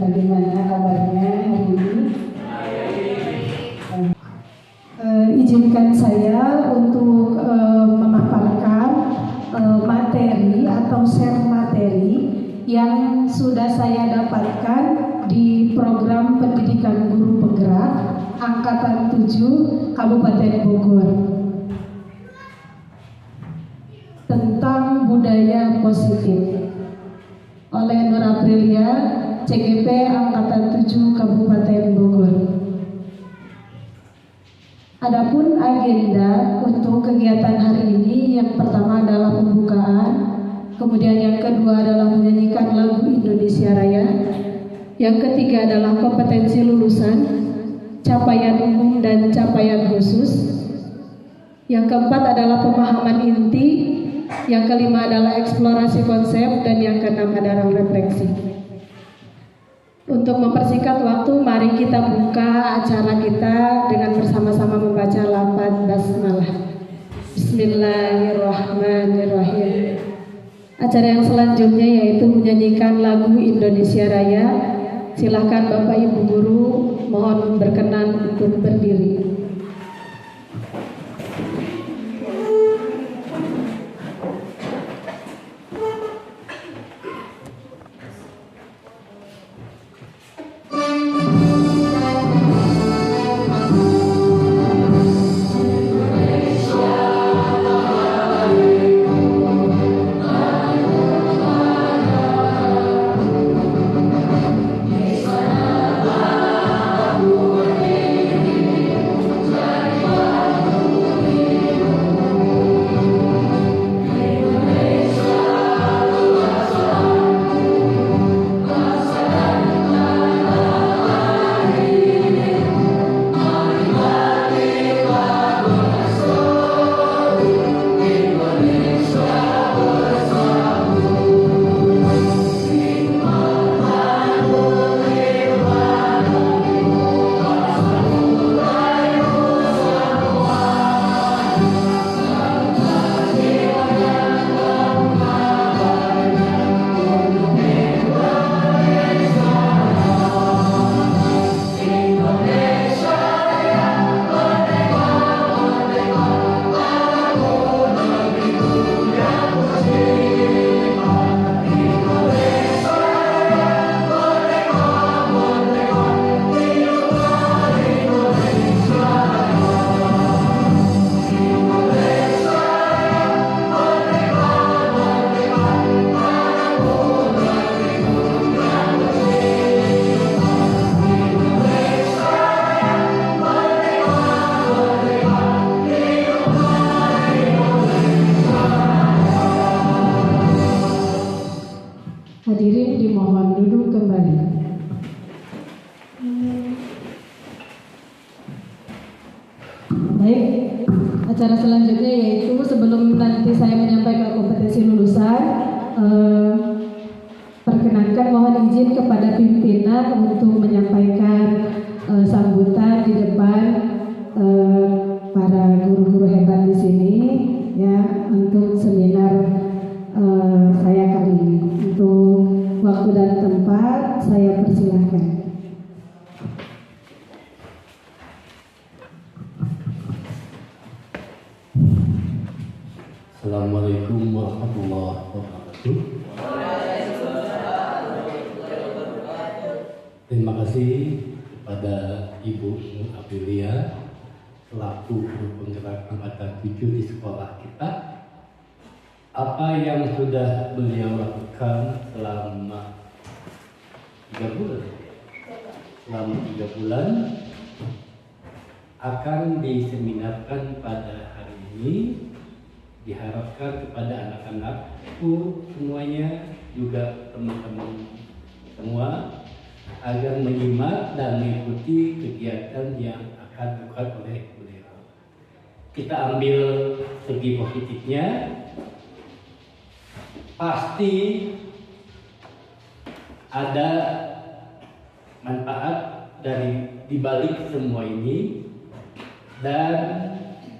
Bagaimana kabarnya hari ini? Izinkan saya untuk memaparkan materi atau share materi yang sudah saya dapatkan di program pendidikan guru penggerak Angkatan 7 Kabupaten Bogor tentang budaya positif oleh Nur Aprilia, CGP Angkatan 7 Kabupaten Bogor. Adapun agenda untuk kegiatan hari ini, yang pertama adalah pembukaan, kemudian yang kedua adalah menyanyikan lagu Indonesia Raya, yang ketiga adalah kompetensi lulusan, capaian umum dan capaian khusus, yang keempat adalah pemahaman inti, yang kelima adalah eksplorasi konsep, dan yang keenam adalah refleksi. Untuk mempersingkat waktu, mari kita buka acara kita dengan bersama-sama membaca lafaz basmalah. Bismillahirrahmanirrahim. Acara yang selanjutnya yaitu menyanyikan lagu Indonesia Raya. Silakan Bapak Ibu Guru mohon berkenan untuk berdiri. Hadirin dimohon duduk kembali. Baik, acara selanjutnya yaitu sebelum nanti saya menyampaikan kompetensi lulusan, perkenankan mohon izin kepada pimpinan untuk menyampaikan sambutan di depan para guru-guru hebat di sini ya untuk seminar saya kali ini. Untuk waktu dan tempat saya persilahkan. Assalamualaikum warahmatullahi wabarakatuh. Terima kasih kepada Ibu Nur Aprilia selaku guru penggerak angkatan 7 di sekolah kita. Apa yang sudah beliau lakukan selama 3 bulan akan diseminarkan pada hari ini. Diharapkan kepada anak-anakku semuanya, juga teman-teman semua, agar menyimak dan mengikuti kegiatan yang akan dilakukan oleh beliau. Kita ambil segi positifnya. Pasti ada manfaat dari dibalik semua ini, dan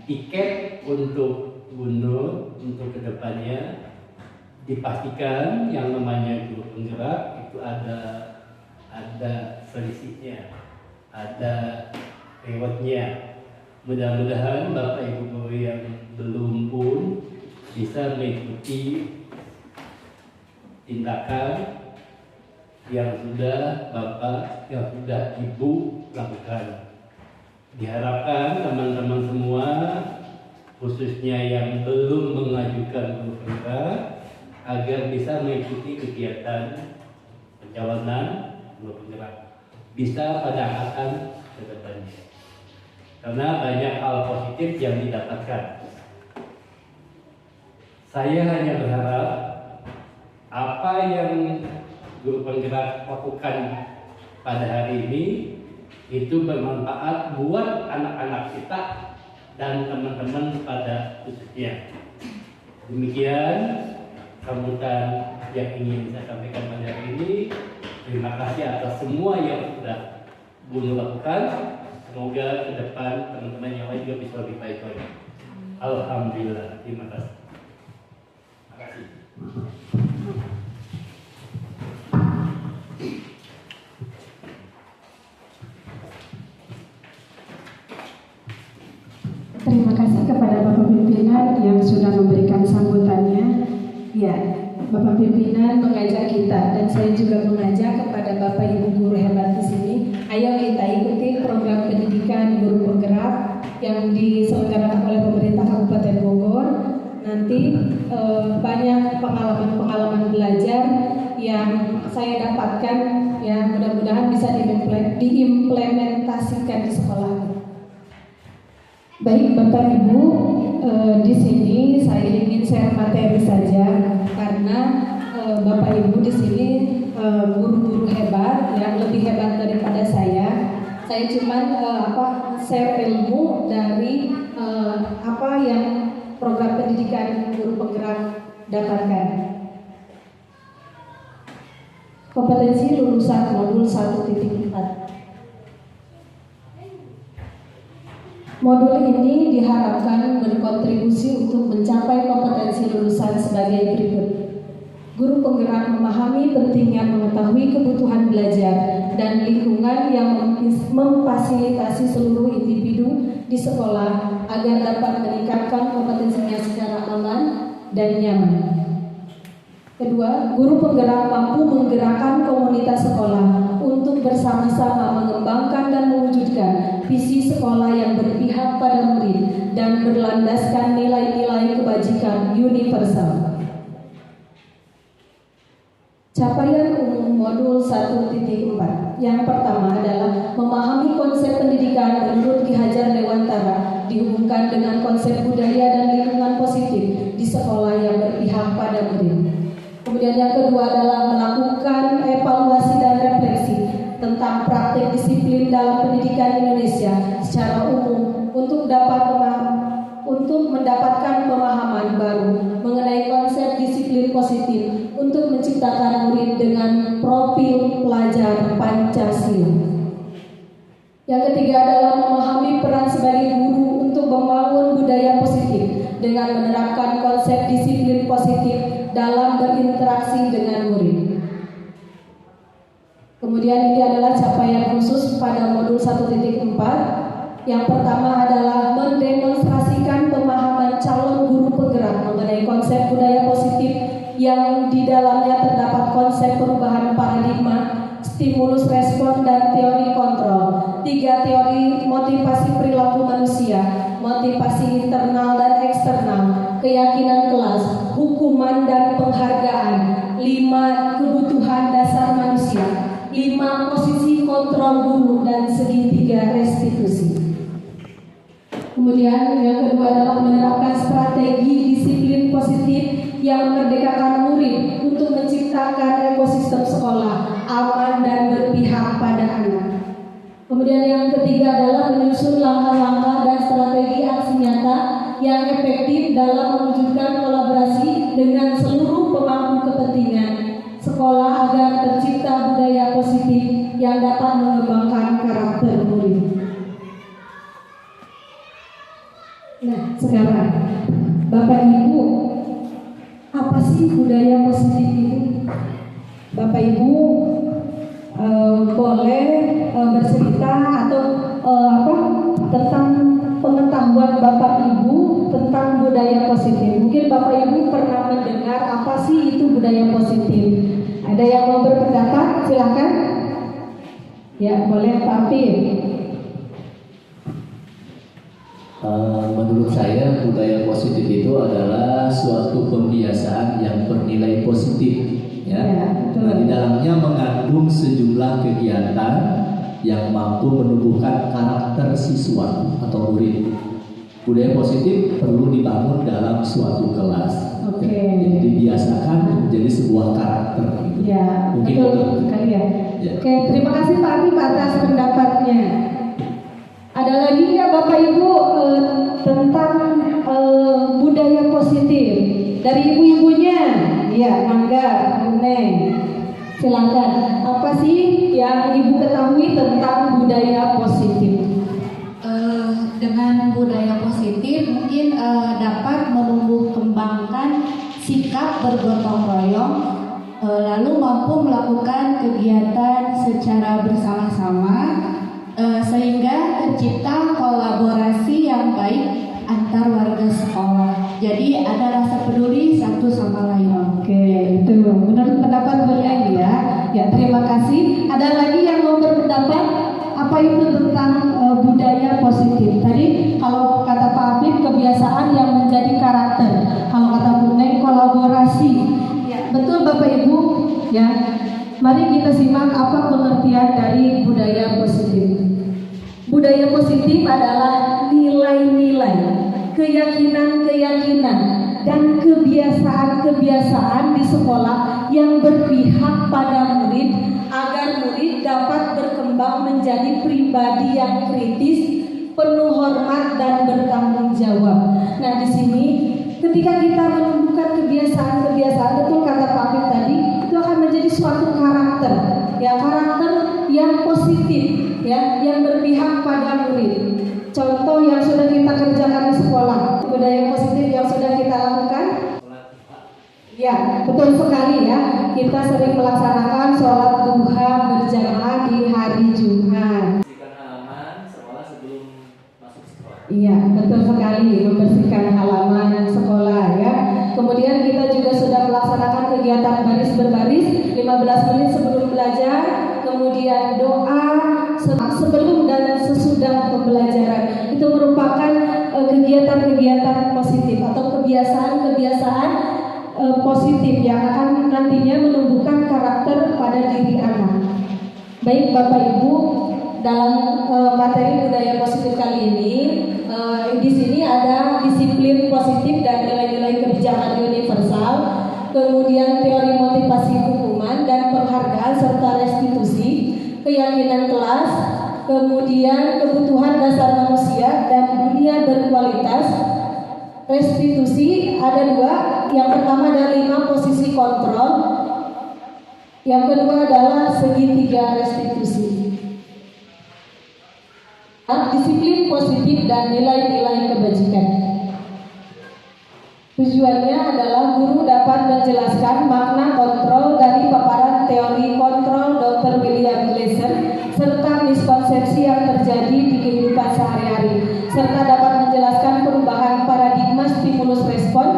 tiket untuk guru untuk kedepannya dipastikan yang namanya guru penggerak itu ada ada selisihnya, ada rewardnya. Mudah-mudahan Bapak Ibu guru yang belum pun bisa mengikuti tindakan yang sudah Bapak, yang sudah Ibu lakukan. Diharapkan teman-teman semua, khususnya yang belum mengajukan guru penggerak, agar bisa mengikuti kegiatan pencalonan guru penggerak, bisa pada angkatan ke depannya. Karena banyak hal positif yang didapatkan. Saya hanya berharap apa yang guru penggerak lakukan pada hari ini itu bermanfaat buat anak-anak kita dan teman-teman pada khususnya. Demikian sambutan yang ingin saya sampaikan pada hari ini. Terima kasih atas semua yang sudah Guru lakukan. Semoga ke depan teman-teman yang lain juga bisa lebih baik lagi. Alhamdulillah. Terima kasih. Terima kasih. Terima kasih kepada Bapak Pimpinan yang sudah memberikan sambutannya. Ya, Bapak Pimpinan mengajak kita dan saya juga mengajak kepada Bapak Ibu guru hebat di sini. Ayo kita ikuti program pendidikan guru penggerak yang diselenggarakan oleh pemerintah Kabupaten Bogor. Nanti banyak pengalaman-pengalaman belajar yang saya dapatkan, ya mudah-mudahan bisa diimplementasikan di sekolah. Baik Bapak Ibu, di sini saya ingin share materi saja karena Bapak Ibu di sini guru-guru hebat yang lebih hebat daripada saya. Saya cuma share ilmu dari apa yang program pendidikan guru penggerak dapatkan. Kompetensi lulusan modul 1.4. Modul ini diharapkan berkontribusi untuk mencapai kompetensi lulusan sebagai berikut. Guru penggerak memahami pentingnya mengetahui kebutuhan belajar dan lingkungan yang memfasilitasi seluruh individu di sekolah agar dapat meningkatkan kompetensinya secara aman dan nyaman. Kedua, guru penggerak mampu menggerakkan komunitas sekolah untuk bersama-sama mengembangkan dan mewujudkan visi sekolah yang berpihak pada murid dan berlandaskan nilai-nilai kebajikan universal. Capaian umum modul 1.4. Yang pertama adalah memahami konsep pendidikan menurut Ki Hajar Dewantara dihubungkan dengan konsep budaya dan lingkungan positif di sekolah yang berpihak pada murid. Kemudian yang kedua adalah melakukan evaluasi dan refleksi tentang praktik disiplin dalam pendidikan Indonesia secara umum untuk mendapatkan pemahaman baru mengenai konsep disiplin positif untuk menciptakan murid dengan profil pelajar Pancasila. Yang ketiga adalah memahami peran sebagai guru untuk membangun budaya positif dengan menerapkan konsep disiplin positif dalam berinteraksi dengan murid. Kemudian ini adalah capaian khusus pada modul 1.4. Yang pertama adalah mendemonstrasikan pemahaman calon guru penggerak mengenai konsep budaya positif yang di dalamnya terdapat konsep perubahan paradigma, stimulus respon, dan teori kontrol. 3 teori motivasi perilaku manusia, motivasi internal dan eksternal, keyakinan kelas, hukuman dan penghargaan. 5 kebutuhan dasar manusia, 5 posisi kontrol guru, dan segitiga restitusi. Kemudian yang kedua adalah menerapkan strategi disiplin positif yang memerdekakan murid untuk menciptakan ekosistem sekolah aman dan berpihak pada anak. Kemudian yang ketiga adalah menyusun langkah-langkah dan strategi aksi nyata yang efektif dalam mewujudkan kolaborasi dengan seluruh pemangku kepentingan sekolah agar tercipta budaya positif yang dapat mengembangkan karakter murid. Nah, sekarang Bapak Ibu, apa sih budaya positif ini? Bapak Ibu boleh bercerita atau tentang pengetahuan Bapak Ibu tentang budaya positif. Mungkin Bapak Ibu pernah mendengar apa sih itu budaya positif. Ada yang mau berpendapat? Silakan. Ya, boleh Pak Afif. Menurut saya budaya positif itu adalah suatu pembiasaan yang bernilai positif, ya. Nah, di dalamnya mengandung sejumlah kegiatan yang mampu menumbuhkan karakter siswa atau murid. Budaya positif perlu dibangun dalam suatu kelas. Jadi dibiasakan menjadi sebuah karakter. Ya, mungkin betul sekali ya. Oke, terima kasih Pak Afif atas pendapatnya. Ada lagi nggak Bapak Ibu tentang budaya positif dari ibu-ibunya? Ya, Mangga, Neng. Silakan. Apa sih yang Ibu ketahui tentang budaya positif? Dengan budaya positif mungkin dapat menumbuh kembangkan sikap bergotong royong, lalu mampu melakukan kegiatan secara bersama-sama, sehingga tercipta kolaborasi yang baik antar warga sekolah. Jadi ada rasa peduli satu sama lain. Oke, itu menurut pendapat beliau ya. Ya, terima kasih. Ada lagi yang mau berpendapat? Apa itu tentang budaya positif? Tadi kalau kata Pak Afif kebiasaan yang menjadi karakter. Kalau kata Bu Neng kolaborasi. Ya, betul Bapak Ibu. Ya, mari kita simak apa pengertian dari budaya positif. Budaya positif adalah nilai-nilai, keyakinan-keyakinan, dan kebiasaan-kebiasaan di sekolah yang berpihak pada murid agar murid dapat berkembang menjadi pribadi yang kritis, penuh hormat dan bertanggung jawab. Nah, di sini ketika kita menumbuhkan kebiasaan-kebiasaan, betul kata Pak Afif tadi, itu akan menjadi suatu karakter, ya, karakter yang positif, ya, yang berpihak pada murid. Contoh yang sudah kita kerjakan di sekolah, budaya positif yang sudah kita lakukan. Ya, betul sekali ya. Kita sering melaksanakan sholat duha berjamaah di hari Jumat. Membersihkan halaman sekolah sebelum masuk sekolah. Iya, betul sekali, membersihkan halaman sekolah ya. Kemudian kita juga sudah melaksanakan kegiatan baris berbaris 15 menit sebelum belajar, kemudian doa sebelum dan sesudah pembelajaran. Itu merupakan kegiatan-kegiatan positif atau kebiasaan-kebiasaan positif yang akan nantinya menumbuhkan karakter pada diri anak. Baik Bapak Ibu, dalam materi budaya positif kali ini, di sini ada disiplin positif dan nilai-nilai kebijakan universal, kemudian teori motivasi hukuman dan penghargaan serta restitusi, keyakinan kelas, kemudian kebutuhan dasar manusia dan dunia berkualitas. Restitusi ada 2, yang pertama ada 5 posisi kontrol, yang kedua adalah segitiga restitusi. Disiplin positif dan nilai-nilai kebajikan. Tujuannya adalah guru dapat menjelaskan makna kontrol dari paparan teori kontrol Dr. William Glasser serta miskonsepsi yang terjadi di kehidupan sehari-hari, serta dapat menjelaskan perubahan paradigma stimulus respon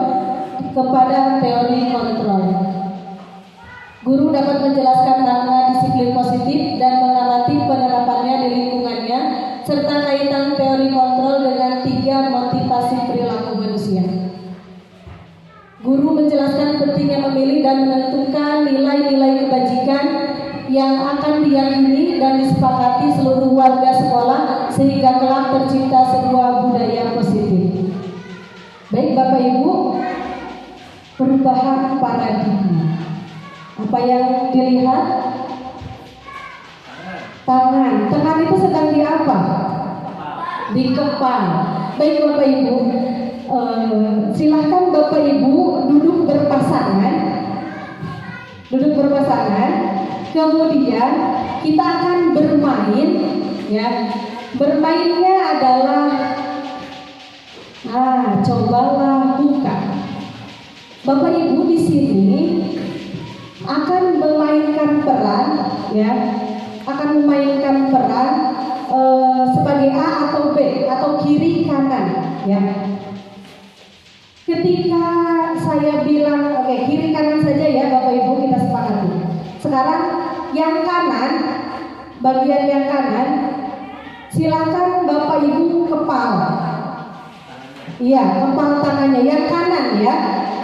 kepada teori kontrol. Guru dapat menjelaskan makna disiplin positif dan mengamati penerapannya di lingkungannya, serta kaitan teori kontrol dengan 3 motivasi perilaku manusia. Guru menjelaskan pentingnya memilih dan menentukan nilai-nilai kebajikan yang akan diyakini dan disepakati seluruh warga sekolah sehingga kelak tercipta sebuah budaya positif. Baik Bapak Ibu, perubahan paradigma. Apa yang dilihat? Tangan. Tangan itu sedang di apa? Di kepala. Baik Bapak Ibu, silahkan Bapak Ibu duduk berpasangan. Kemudian kita akan bermain, ya. Bermainnya adalah, cobalah buka. Bapak Ibu di sini akan memainkan peran, ya. akan memainkan peran sebagai A atau B atau kiri kanan, ya. Ketika saya bilang oke, kiri kanan saja ya Bapak Ibu, kita sepakati. Sekarang yang kanan, bagian yang kanan, silakan Bapak Ibu kepal. Iya, kepal tangannya yang kanan ya.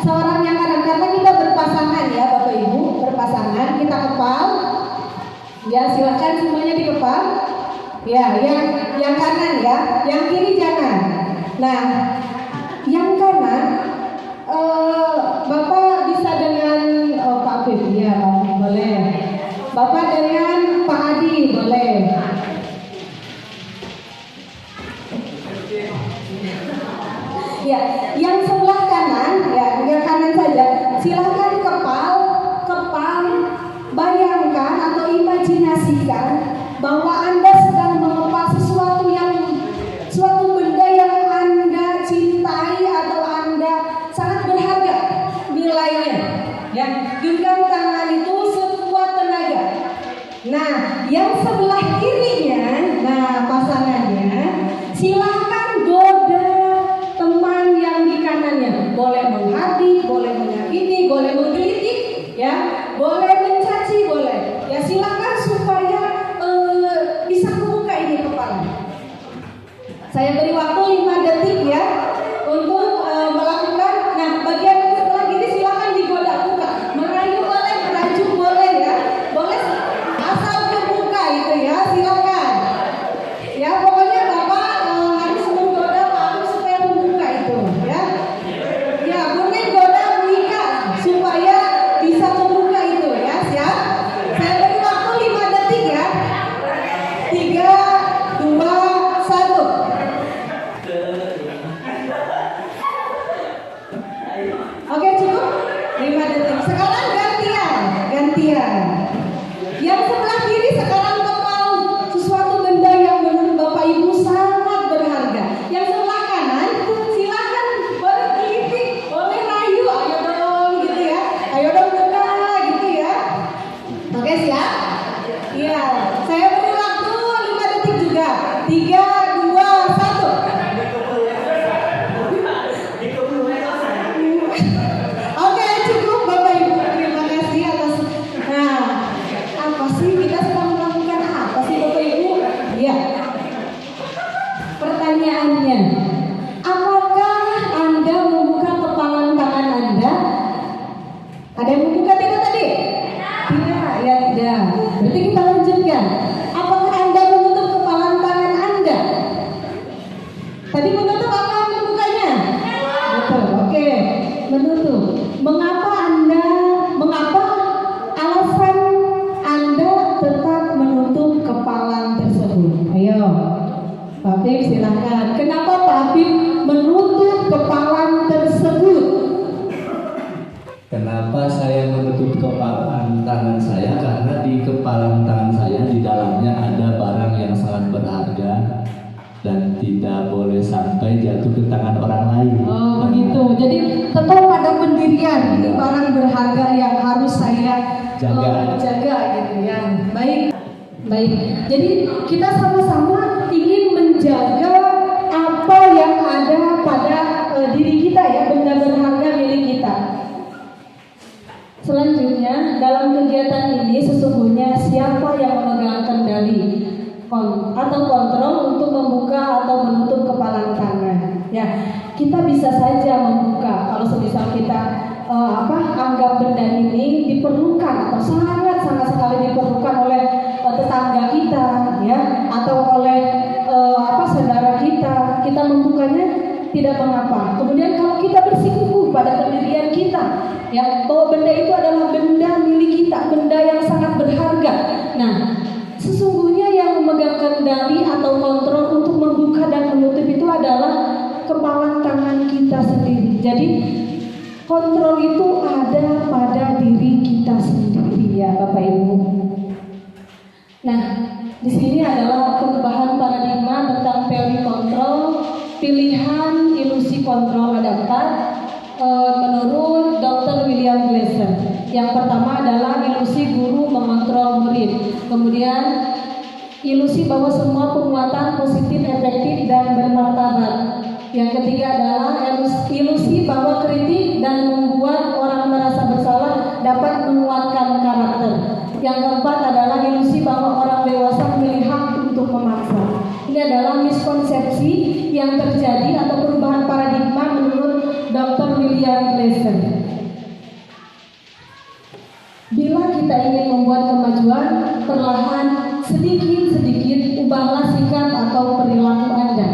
Seorang yang kanan, karena kita berpasangan ya Bapak Ibu, berpasangan, kita kepal. Ya, silakan semuanya dikepal. Ya, yang kanan ya, yang kiri jangan. Nah, yang kanan Bapak bisa dengan Pak Afif, ya boleh. Bapak dengan Pak Adi boleh. Ya, yang sebelah kanan, ya yang kanan saja. Silakan kepal, bayangkan atau imajinasikan bahwa Anda sedang mengepal suatu benda yang Anda cintai atau Anda sangat berharga nilainya. Ya, genggam tangan itu sekuat tenaga. Nah, yang sebelah kirinya, nah pasangannya, silakan goda teman yang di kanannya. Boleh menghardik, boleh menyakiti, boleh menggelitik, ya, boleh mencaci, boleh. Ya, silakan supaya bisa membuka ini kepala. Saya beri waktu 5 detik ya untuk melakukan. Nah, bagian sebelah kiri silakan digoda buka. Merayu boleh, merajuk boleh ya. Boleh asal kebuka itu ya, silakan. Ya, pokoknya Bapak harus menggoda Pak Agus supaya membuka itu ya. Ya, Bumi goda Bu Ika supaya bisa membuka itu ya, siap? Saya beri waktu 5 detik ya. 3, 2, 1. Oke, cukup 5 detik. Sekarang gantian. Yang sebelah kiri sekarang kepal sesuatu benda yang menurut Bapak Ibu sangat berharga. Yang sebelah kanan silakan boleh gelitik, boleh rayu, ayo dong gitu ya. Ayo dong buka gitu ya. Oke, siap? Iya, saya beri waktu 5 detik juga. 3, 2, 1. Oke, cukup Bapak Ibu. Terima kasih atas. Nah, apa sih kita sedang melakukan apa sih Bapak Ibu? Iya. Pertanyaannya, apakah Anda membuka kepalan tangan Anda? Ada yang membuka tidak tadi? Tidak, ya tidak. Berarti kita lanjutkan. Apakah Anda menutup kepalan tangan Anda? Tadi menutup apa membukanya? Betul, oke. Menutup. Mengapa alasan Anda tetap menutup kepalan tersebut? Ayo, Pak Afif silakan. Kenapa Pak Afif menutup kepalan tersebut? Kenapa saya menutup kepalan tangan saya? Karena di kepalan tangan saya di dalamnya ada barang yang sangat berharga dan tidak boleh sampai jatuh ke tangan orang lain. Oh begitu. Jadi tetap pada pendirian. Ini barang berharga yang harus saya jaga gitu ya. Baik. Jadi kita sama-sama ingin menjaga apa yang ada pada diri kita ya, benda berharga milik kita. Selanjutnya dalam kegiatan ini sesungguhnya siapa yang memegang kendali atau kontrol untuk membuka atau menutup kepalan tangan. Ya, kita bisa saja membuka kalau semisal kita anggap benda ini diperlukan atau sangat sekali diperlukan oleh tetangga kita, ya, atau oleh saudara kita membukanya tidak mengapa. Kemudian kalau kita bersikukuh pada pendirian kita, ya, bahwa benda itu adalah benda milik kita, benda yang sangat berharga. Nah, sesungguhnya yang memegang kendali atau kontrol untuk membuka dan menutup itu adalah kepalan tangan kita sendiri. Jadi kontrol itu ada pada diri kita sendiri ya Bapak Ibu. Nah, di sini adalah perubahan paradigma tentang teori kontrol, pilihan ilusi kontrol ada 4 menurut Dr. William Glasser. Yang pertama adalah ilusi guru mengontrol murid. Kemudian ilusi bahwa semua penguatan positif, efektif, dan bermartabat. Yang ketiga adalah ilusi bahwa kritik dan membuat orang merasa bersalah dapat menguatkan karakter. Yang keempat adalah ilusi bahwa orang dewasa memiliki hak untuk memaksa. Ini adalah miskonsepsi yang terjadi atau perubahan paradigma menurut Dr. William Glasser. Bila kita ingin membuat kemajuan, perlahan, sedikit-sedikit ubahlah sikap atau perilaku Anda.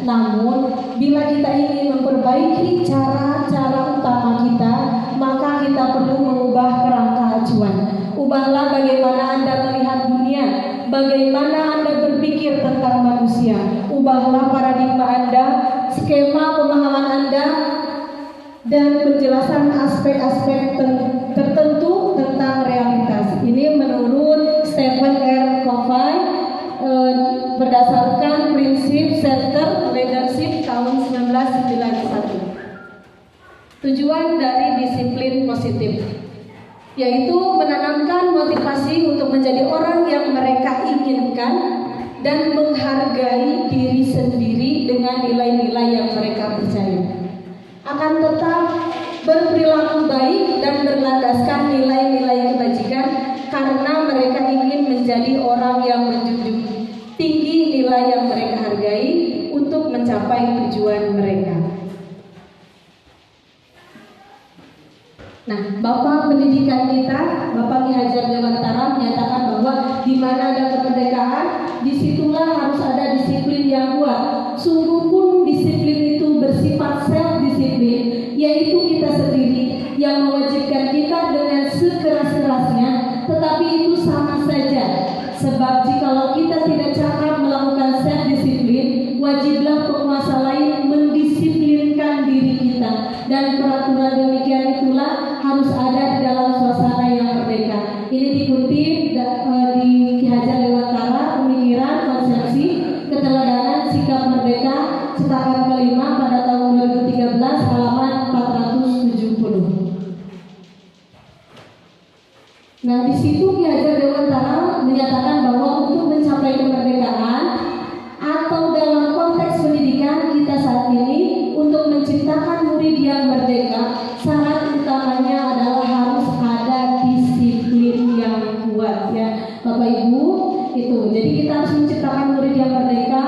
Namun, bila kita ingin memperbaiki cara-cara utama kita, maka kita perlu mengubah kerangka acuan. Ubahlah bagaimana Anda melihat dunia, bagaimana Anda berpikir tentang manusia. Ubahlah paradigma Anda, skema pemahaman Anda, dan penjelasan aspek-aspek tertentu tentang realitas. Ini menurut Stephen R. Covey berdasarkan prinsip Center Leadership tahun 1991. Tujuan dari disiplin positif yaitu menanamkan motivasi untuk menjadi orang yang mereka inginkan dan menghargai diri sendiri dengan nilai-nilai yang mereka percaya. Akan tetap berperilaku baik dan berlandaskan nilai-nilai kebajikan karena mereka ingin menjadi orang yang menjunjung tinggi nilai yang mereka hargai untuk mencapai tujuan mereka. Nah, Bapak pendidikan kita, Bapak Ki Hajar Dewantara menyatakan bahwa di mana ada kemerdekaan, disitulah harus ada disiplin yang kuat. Sungguh pun disiplin itu bersifat self-disiplin, yaitu kita sendiri yang mewajibkan kita dengan sekeras-kerasnya, tetapi itu sama saja. Sebab jikalau kita tidak cakap melakukan self-disiplin, wajiblah penguasa lain mendisiplinkan diri kita. Dan peraturan demikian itulah harus ada di dalam suasana yang merdeka. Ini dikutip di Ki Hajar Dewantara, Pemikiran, Konsepsi, Keteladanan, Sikap Merdeka, cetakan kelima pada tahun 2013, halaman 470. Nah, di situ Ki Hajar Dewantara menyatakan bahwa untuk mencapai kemerdekaan atau dalam konteks pendidikan kita saat ini, untuk menciptakan murid yang merdeka, syarat utamanya adalah harus ada disiplin yang kuat, ya Bapak Ibu. Itu. Jadi kita harus menciptakan murid yang merdeka,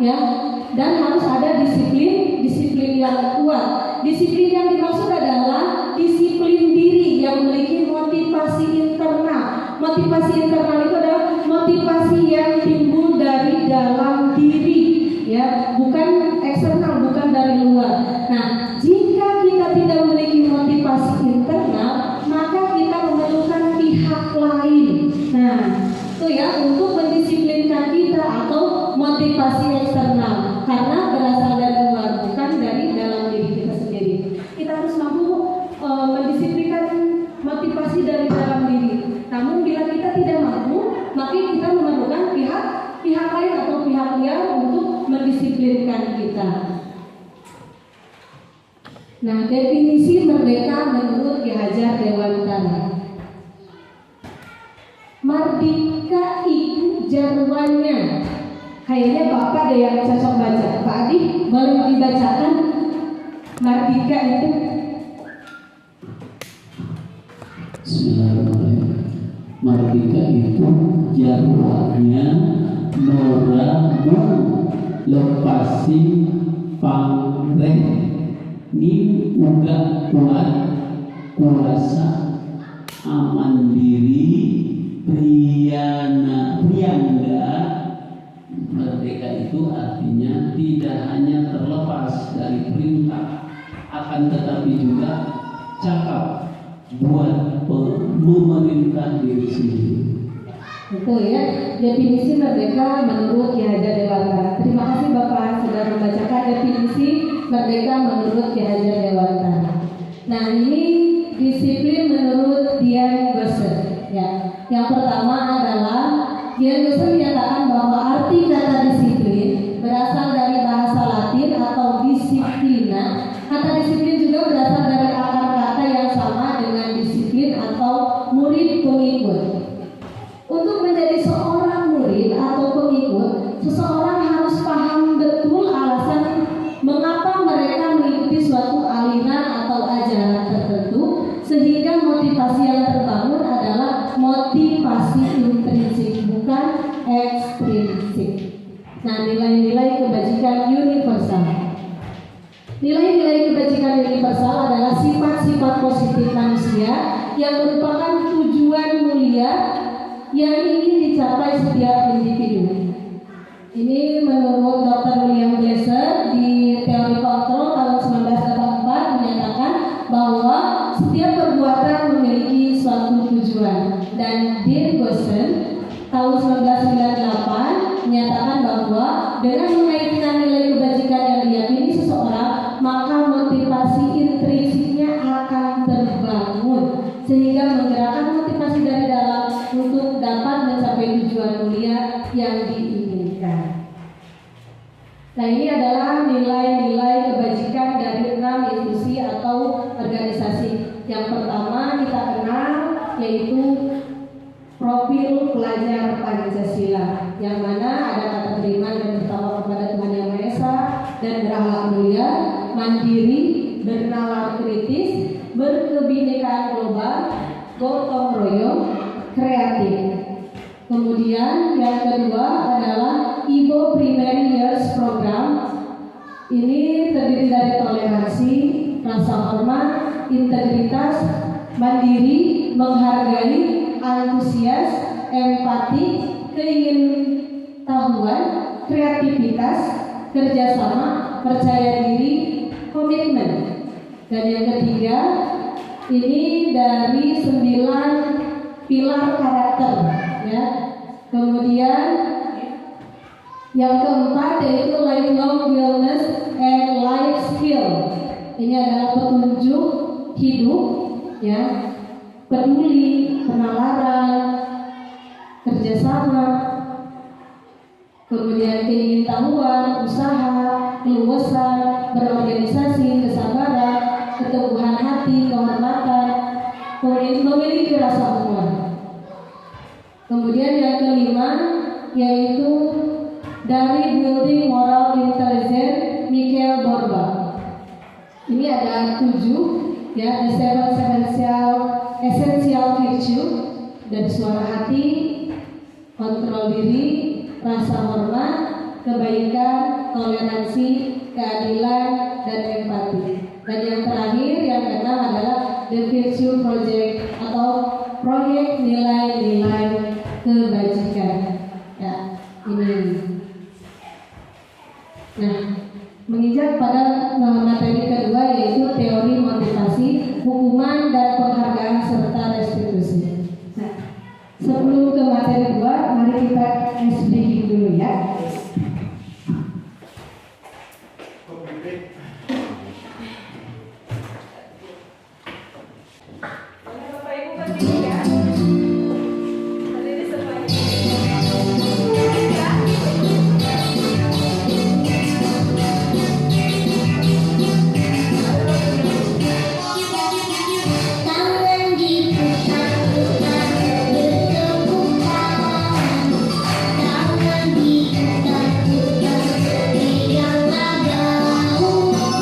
ya, dan harus ada disiplin yang kuat. Disiplin yang dimaksud adalah disiplin diri yang memiliki motivasi internal. Motivasi internal itu adalah motivasi yang timbul dari dalam diri, ya, bukan eksternal, bukan dari luar. Nah, jika kita tidak memiliki motivasi internal, maka kita memerlukan pihak lain. Nah, itu ya, untuk mendisiplinkan kita atau motivasi eksternal, karena berasal dari luar, bukan dari dalam diri kita sendiri. Kita harus mampu mendisiplinkan motivasi dari dalam diri. Namun bila kita tidak mampu, maka kita memerlukan pihak lain atau pihak liar untuk mendisiplinkan kita. Nah, definisi merdeka menurut Ki Hajar Dewantara. Mardika itu jarwannya. Kayaknya Bapak ada yang cocok baca. Pak Adi, boleh dibacakan Mardika itu? Bismillahirrahmanirrahim. Mardika itu jarwannya noramu lepasi pamreh ni uga kuat kuasa aman diri priyangga. Merdeka itu artinya tidak hanya terlepas dari perintah, akan tetapi juga cakap buat memerintah diri sendiri. Itu ya, definisi merdeka menurut Ki Hajar Dewantara. Terima kasih Bapak sudah membacakan definisi merdeka menurut Ki Hajar Dewantara. Nah, ini disiplin menurut Dian Gosser. Ya, yang pertama adalah Dian Gosser menyatakan bahwa arti kata disiplin berasal dari bahasa Latin atau disiplina. Kata disiplin juga berasal dari akar kata yang sama dengan disiplin atau Nilai-nilai kebajikan universal adalah sifat-sifat positif manusia yang merupakan tujuan mulia yang ingin dicapai setiap individu. Ini menurut Dr. William Glasser di teori kontrol tahun 1984 menyatakan bahwa setiap perbuatan memiliki suatu tujuan, dan Dean Goosen tahun 1998 menyatakan bahwa dengan mengaitkan nilai kebajikan yang diyakini seseorang, maka motivasi intrinsiknya akan terbangun sehingga menggerakkan motivasi dari dalam untuk dapat mencapai tujuan mulia yang diinginkan. Nah, ini adalah nilai-nilai kebajikan dari 6 institusi atau organisasi. Yang pertama kita kenal yaitu profil pelajar Pancasila, yang mana ada kata beriman dan bertakwa kepada Tuhan Yang Maha Esa dan berakhlak mulia, mandiri, bernalar kritis, berkebinekaan global, gotong royong, kreatif. Kemudian yang kedua adalah IBO Primary Years Program. Ini terdiri dari toleransi, rasa hormat, integritas, mandiri, menghargai, antusias, empati, keingintahuan, kreativitas, kerjasama, percaya diri, komitmen. Dan yang ketiga, ini dari 9 pilar karakter, ya. Kemudian yang keempat yaitu lifelong wellness and life skill. Ini adalah petunjuk hidup, ya, peduli, penalaran, kerjasama, kemudian keingintahuan, usaha, keluasan, berorganisasi, kesabaran, keteguhan hati, kehormatan, memiliki rasa hormat. Kemudian yang kelima yaitu dari Building Moral Intelligence, Mikhail Borba. Ini ada 7, ya, the 7 essential virtue, dari suara hati, kontrol diri, rasa hormat, kebaikan, toleransi, keadilan, dan empati. Dan yang terakhir yang keenam adalah the virtue project atau proyek nilai-nilai kebajikan. Ya, ini. Nah, menginjak pada materi kedua yaitu teori motivasi, hukuman dan penghargaan serta restitusi. Nah, sebelum ke materi 2, mari kita SBG dulu ya. Tangan diputar-putar, pegang lagamu.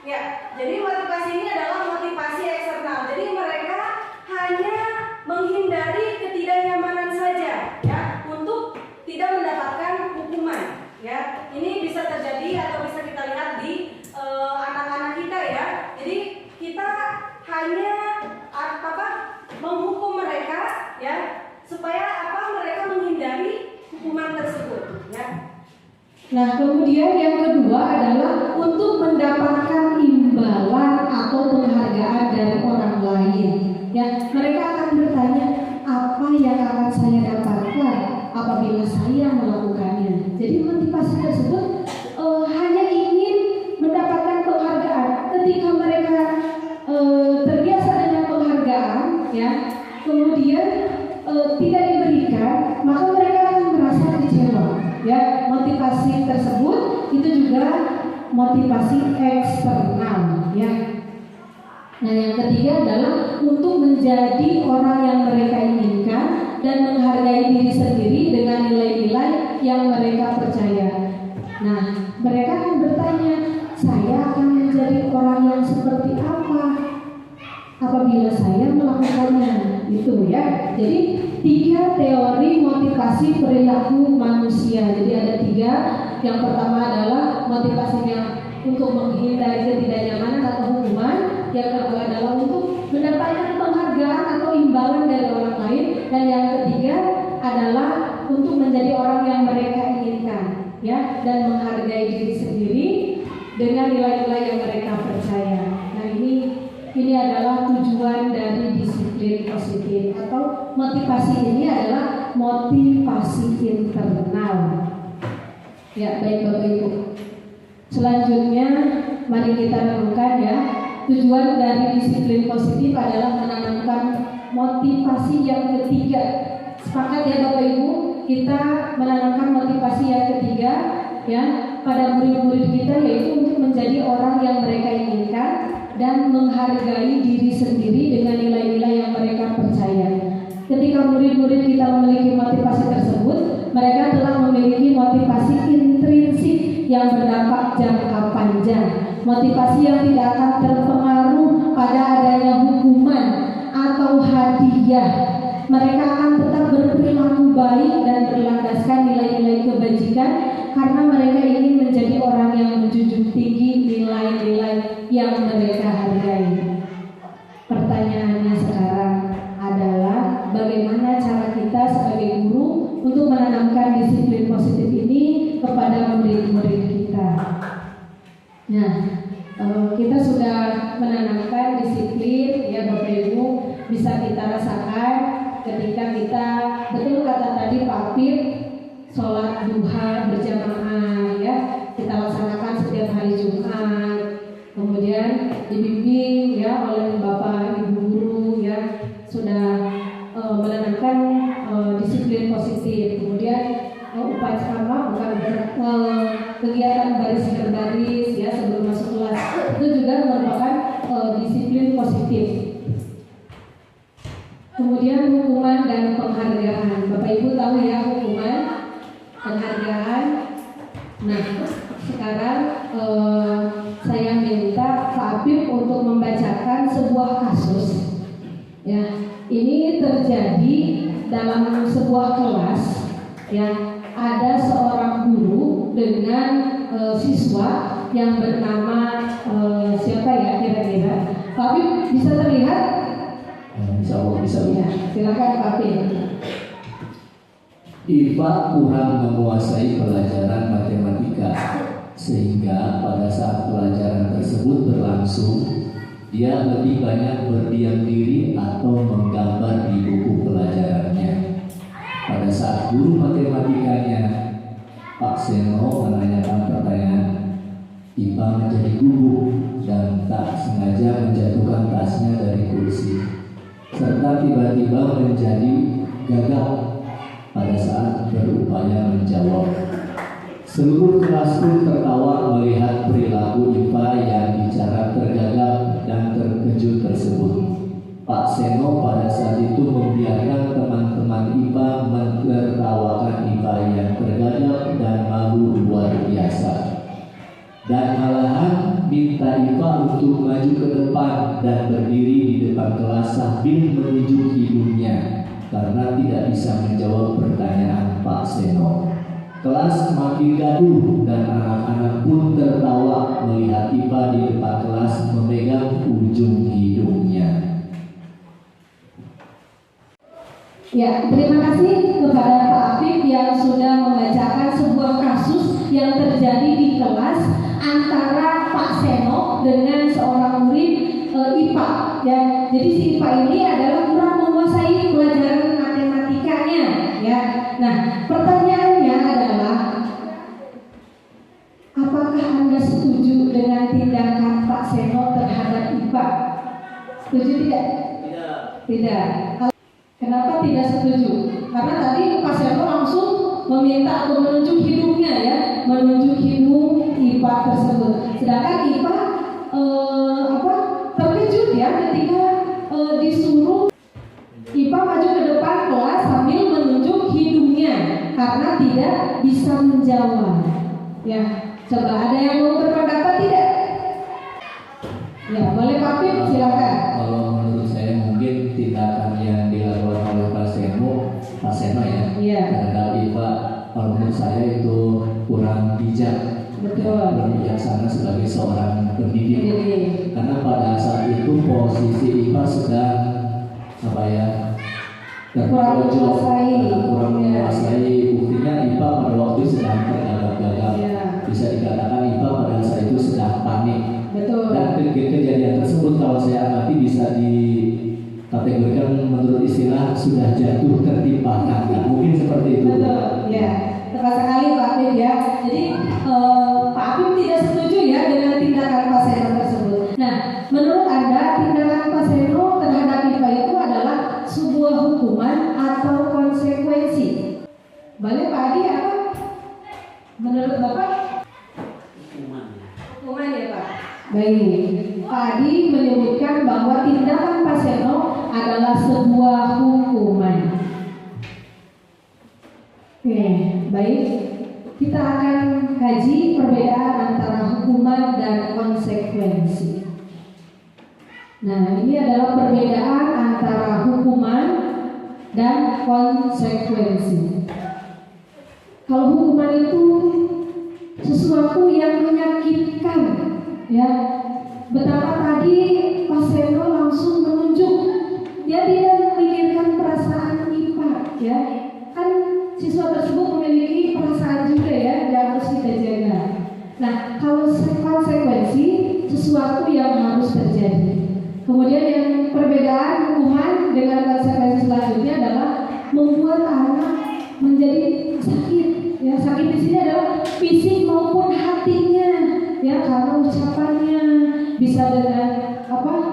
Ya, jadi motivasi ini adalah motivasi eksternal. Jadi mereka hanya menghindari ketidaknyamanan saja, ya, untuk tidak mendapatkan hukuman. Ya, ini bisa terjadi atau bisa kita lihat di anak-anak kita ya. Jadi kita hanya menghukum mereka, ya, supaya mereka menghindari hukuman tersebut. Ya. Nah, kemudian yang kedua adalah untuk mendapatkan imbalan atau penghargaan dari orang lain. Ya, mereka akan bertanya, apa yang akan saya dapatkan apabila saya melakukannya. Jadi motivasi tersebut hanya ingin mendapatkan penghargaan. Ketika mereka terbiasa dengan penghargaan, ya, kemudian tidak diberikan, maka mereka akan merasa kecewa. Ya, motivasi tersebut itu juga motivasi eksternal, ya. Nah, yang ketiga adalah untuk menjadi orang yang mereka inginkan dan menghargai diri sendiri dengan nilai-nilai yang mereka percaya. Nah, mereka akan bertanya, saya akan menjadi orang yang seperti apa apabila saya melakukannya, itu ya. Jadi 3 teori motivasi perilaku manusia. Jadi ada 3. Yang pertama adalah motivasinya untuk menghindari ketidaknyamanan atau hukuman. Yang kedua adalah untuk mendapatkan penghargaan atau imbalan dari orang lain. Dan yang ketiga adalah untuk menjadi orang yang mereka inginkan, ya, dan menghargai diri sendiri dengan nilai-nilai yang mereka percaya. Nah, ini adalah tujuan dari disiplin positif, atau motivasi ini adalah motivasi internal. Ya, baik Bapak Ibu. Selanjutnya mari kita renungkan ya. Tujuan dari disiplin positif adalah menanamkan motivasi yang ketiga. Sepakat ya Bapak Ibu? Kita menanamkan motivasi yang ketiga ya pada murid-murid kita, yaitu untuk menjadi orang yang mereka inginkan dan menghargai diri sendiri dengan nilai-nilai yang mereka percaya. Ketika murid-murid kita memiliki motivasi tersebut, mereka telah memiliki motivasi intrinsik yang berdampak jangka panjang. Motivasi yang tidak akan terpengaruh pada adanya hukuman atau hadiah. Mereka akan tetap berperilaku baik dan berlandaskan nilai-nilai kebajikan karena mereka ingin menjadi orang yang menjunjung tinggi nilai-nilai yang mereka hargai. Pertanyaannya sekarang adalah bagaimana cara kita sebagai guru untuk menanamkan disiplin positif ini kepada murid-murid kita. Nah, kita sudah menanamkan disiplin ya Bapak Ibu, bisa kita rasakan ketika kita, betul kata tadi Pak Pip, sholat duha berjamaah ya, kita laksanakan setiap hari Jumat. Kemudian dibimbing ya oleh Bapak Ibu guru ya, sudah menanamkan disiplin positif. Kemudian upacara kegiatan baris berbaris ya sebelum masuk kelas itu juga merupakan disiplin positif. Kemudian hukuman dan penghargaan. Bapak Ibu tahu ya hukuman, penghargaan. Nah, sekarang saya minta Pak Apip untuk membacakan sebuah kasus. Ya, ini terjadi dalam sebuah kelas. Ya, ada seorang guru dengan siswa yang bernama siapa ya kira-kira? Pak Apip bisa terlihat? Bisa. Ya, silakan Pak Apip. Iva kurang menguasai pelajaran matematika, sehingga pada saat pelajaran tersebut berlangsung, dia lebih banyak berdiam diri atau menggambar di buku pelajarannya. Pada saat guru matematikanya, Pak Seno, menanyakan pertanyaan, Iva menjadi gugup dan tak sengaja menjatuhkan tasnya dari kursi, serta tiba-tiba menjadi gagal pada saat berupaya menjawab. Seluruh kelas pun tertawa melihat perilaku Iva yang bicara tergagap dan terkejut tersebut. Pak Seno pada saat itu membiarkan teman-teman Iva menertawakan Iva yang tergagap dan malu luar biasa. Dan malahan minta IPA untuk maju ke depan dan berdiri di depan kelas sambil menunjuk hidungnya karena tidak bisa menjawab pertanyaan Pak Seno. Kelas makin gaduh dan anak-anak pun tertawa melihat IPA di depan kelas memegang ujung hidungnya. Ya, terima kasih kepada Pak Afif yang sudah membacakan sebuah kasus yang terjadi di kelas antara Pak Seno dengan seorang murid IPA. Ya, jadi si IPA ini adalah kurang menguasai pelajaran matematikanya. Ya, nah pertanyaannya adalah, apakah Anda setuju dengan tindakan Pak Seno terhadap IPA? Setuju tidak? Tidak. Kenapa tidak setuju? Karena tadi Pak Seno langsung meminta atau menunjuk hidungnya, ya, menunjuk hidung IPA tersebut. Sedangkan IPA terkejut ya ketika disuruh IPA maju ke depan kelas sambil menunjuk hidungnya karena tidak bisa menjawab. Ya, coba ada yang mau berpendapat tidak? Ya, boleh Pak Pip, silakan. Kalau menurut saya mungkin tindakan yang dilakukan oleh Pak Seno ya, terhadap IPA, kalau menurut saya itu kurang bijak. Betul. Kurang bijaksana sebagai seorang pendidik. Karena pada saat itu posisi IPA sedang kurang menguasai. Buktinya IPA pada waktu sedang tergagap-gagap. Bisa dikatakan IPA pada saat itu sedang panik. Betul. Dan kejadian tersebut kalau saya amati bisa dikategorikan menurut istilah sudah jatuh tertimpa kaki. Mungkin seperti itu. Betul. Ya, tepat sekali Pak Afif ya. Jadi Pak Afif tidak setuju ya dengan tindakan Pak Seno tersebut. Nah, menurut Anda tindakan Pak Seno terhadap IPA itu adalah sebuah hukuman atau konsekuensi? Boleh Pak Adi apa? Menurut Bapak? Hukuman ya Pak. Baik, Pak Adi menyebutkan bahwa tindakan Pak Seno adalah sebuah hukuman. Oke, baik. Kita akan kaji perbedaan antara hukuman dan konsekuensi. Nah, ini adalah perbedaan antara hukuman dan konsekuensi. Kalau hukuman itu sesuatu yang menyakitkan, ya. Betapa tadi Pak Seno langsung menunjuk, dia tidak memikirkan perasaan IPA, ya. Kan siswa tersebut memiliki perasaan juga ya, yang harus kita jaga. Nah, kalau konsekuensi sesuatu yang harus terjadi. Kemudian yang perbedaan hukuman dengan konsekuensi selanjutnya adalah membuat anak menjadi sakit. Ya, sakit di sini adalah fisik maupun hatinya, ya, karena ucapannya bisa dengan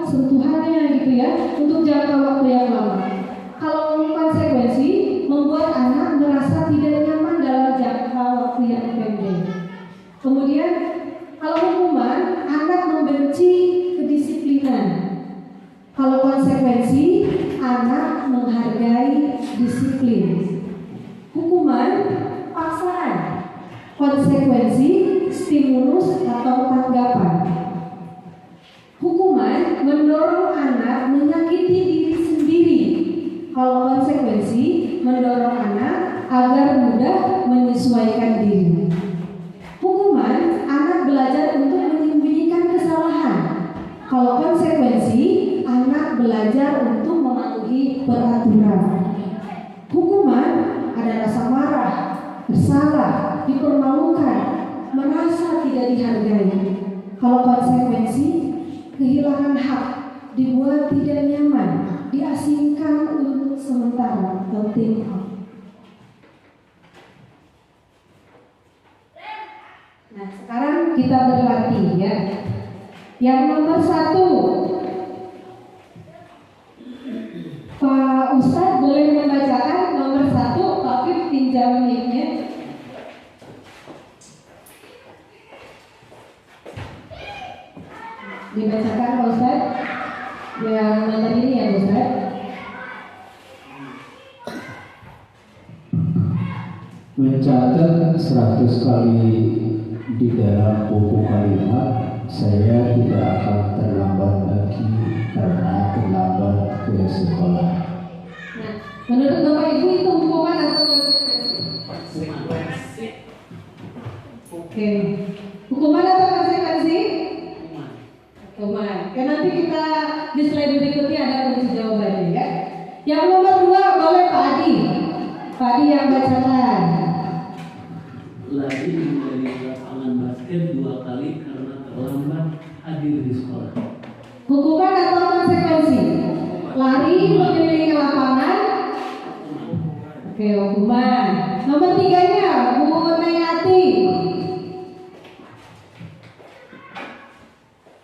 sentuhannya gitu ya, untuk jangka waktu yang lama. Kalau konsekuensi membuat anak merasa tidak nyaman dalam jangka waktu yang pendek. Kemudian kalau hukuman, anak membenci kedisiplinan. Kalau konsekuensi, anak menghargai disiplin. Hukuman, paksaan. Konsekuensi, stimulus atau tanggapan. Hukuman mendorong anak menyakiti diri sendiri. Kalau konsekuensi mendorong anak agar mudah menyesuaikan diri. Hukuman, anak belajar untuk menyembunyikan kesalahan. Kalau konsekuensi, anak belajar untuk mematuhi peraturan. Hukuman ada rasa marah, bersalah, dipermalukan, merasa tidak dihargai. Kalau konsekuensi, kehilangan hak, dibuat tidak nyaman, diasingkan untuk sementara atau tempoh. Nah, sekarang kita berlatih ya. Yang nomor 1, Pak Ustadz boleh membacakan nomor 1, Pak Fif pinjam mic-nya. Dibacakan Pak Ustadz. Yang nomor ini ya Pak Ustadz. Mencatat 100 kali di dalam buku kalimat saya tidak akan terlambat lagi karena terlambat ke sekolah. Nah, menurut Bapak Ibu itu hukuman atau konsekuensi? Oke, hukuman atau konsekuensi? Hukuman. Oke, nanti kita di slide berikutnya ada kunci jawabannya ya. Yang nomor 2 boleh Pak Adi. Pak Adi yang bacakan. Lari dari lapangan basket 2 kali karena terlambat hadir di sekolah. Hukuman atau konsekuensi? Lari mengelilingi lapangan. Oke, hukuman. Nomor 3-nya, Bu Nayati.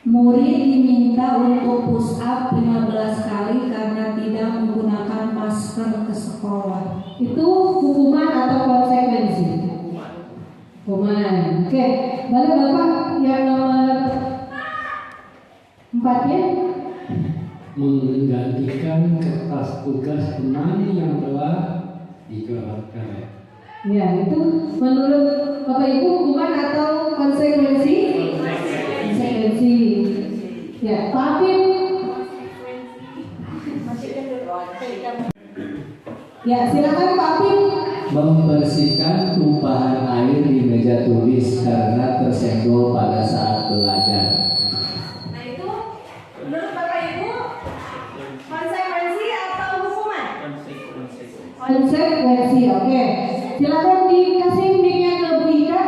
Murid diminta untuk push up 15 kali karena tidak menggunakan masker ke sekolah. Itu hukuman atau konsekuensi? Hukuman. Oke, boleh Bapak yang nomor 4-nya? Menggantikan kertas tugas teman yang telah dicoretkan. Ya, itu menurut Bapak Ibu hukuman atau konsekuensi? Konsekuensi. Ya, Pak Afif. Ya, silakan Pak Afif. Membersihkan tumpahan air di meja tulis karena tersenggol pada saat belajar. Nah itu menurut Bapak Ibu konsekuensi atau hukuman? Konsekuensi, oke. Silakan dikasih mic-nya ke Bu Ika.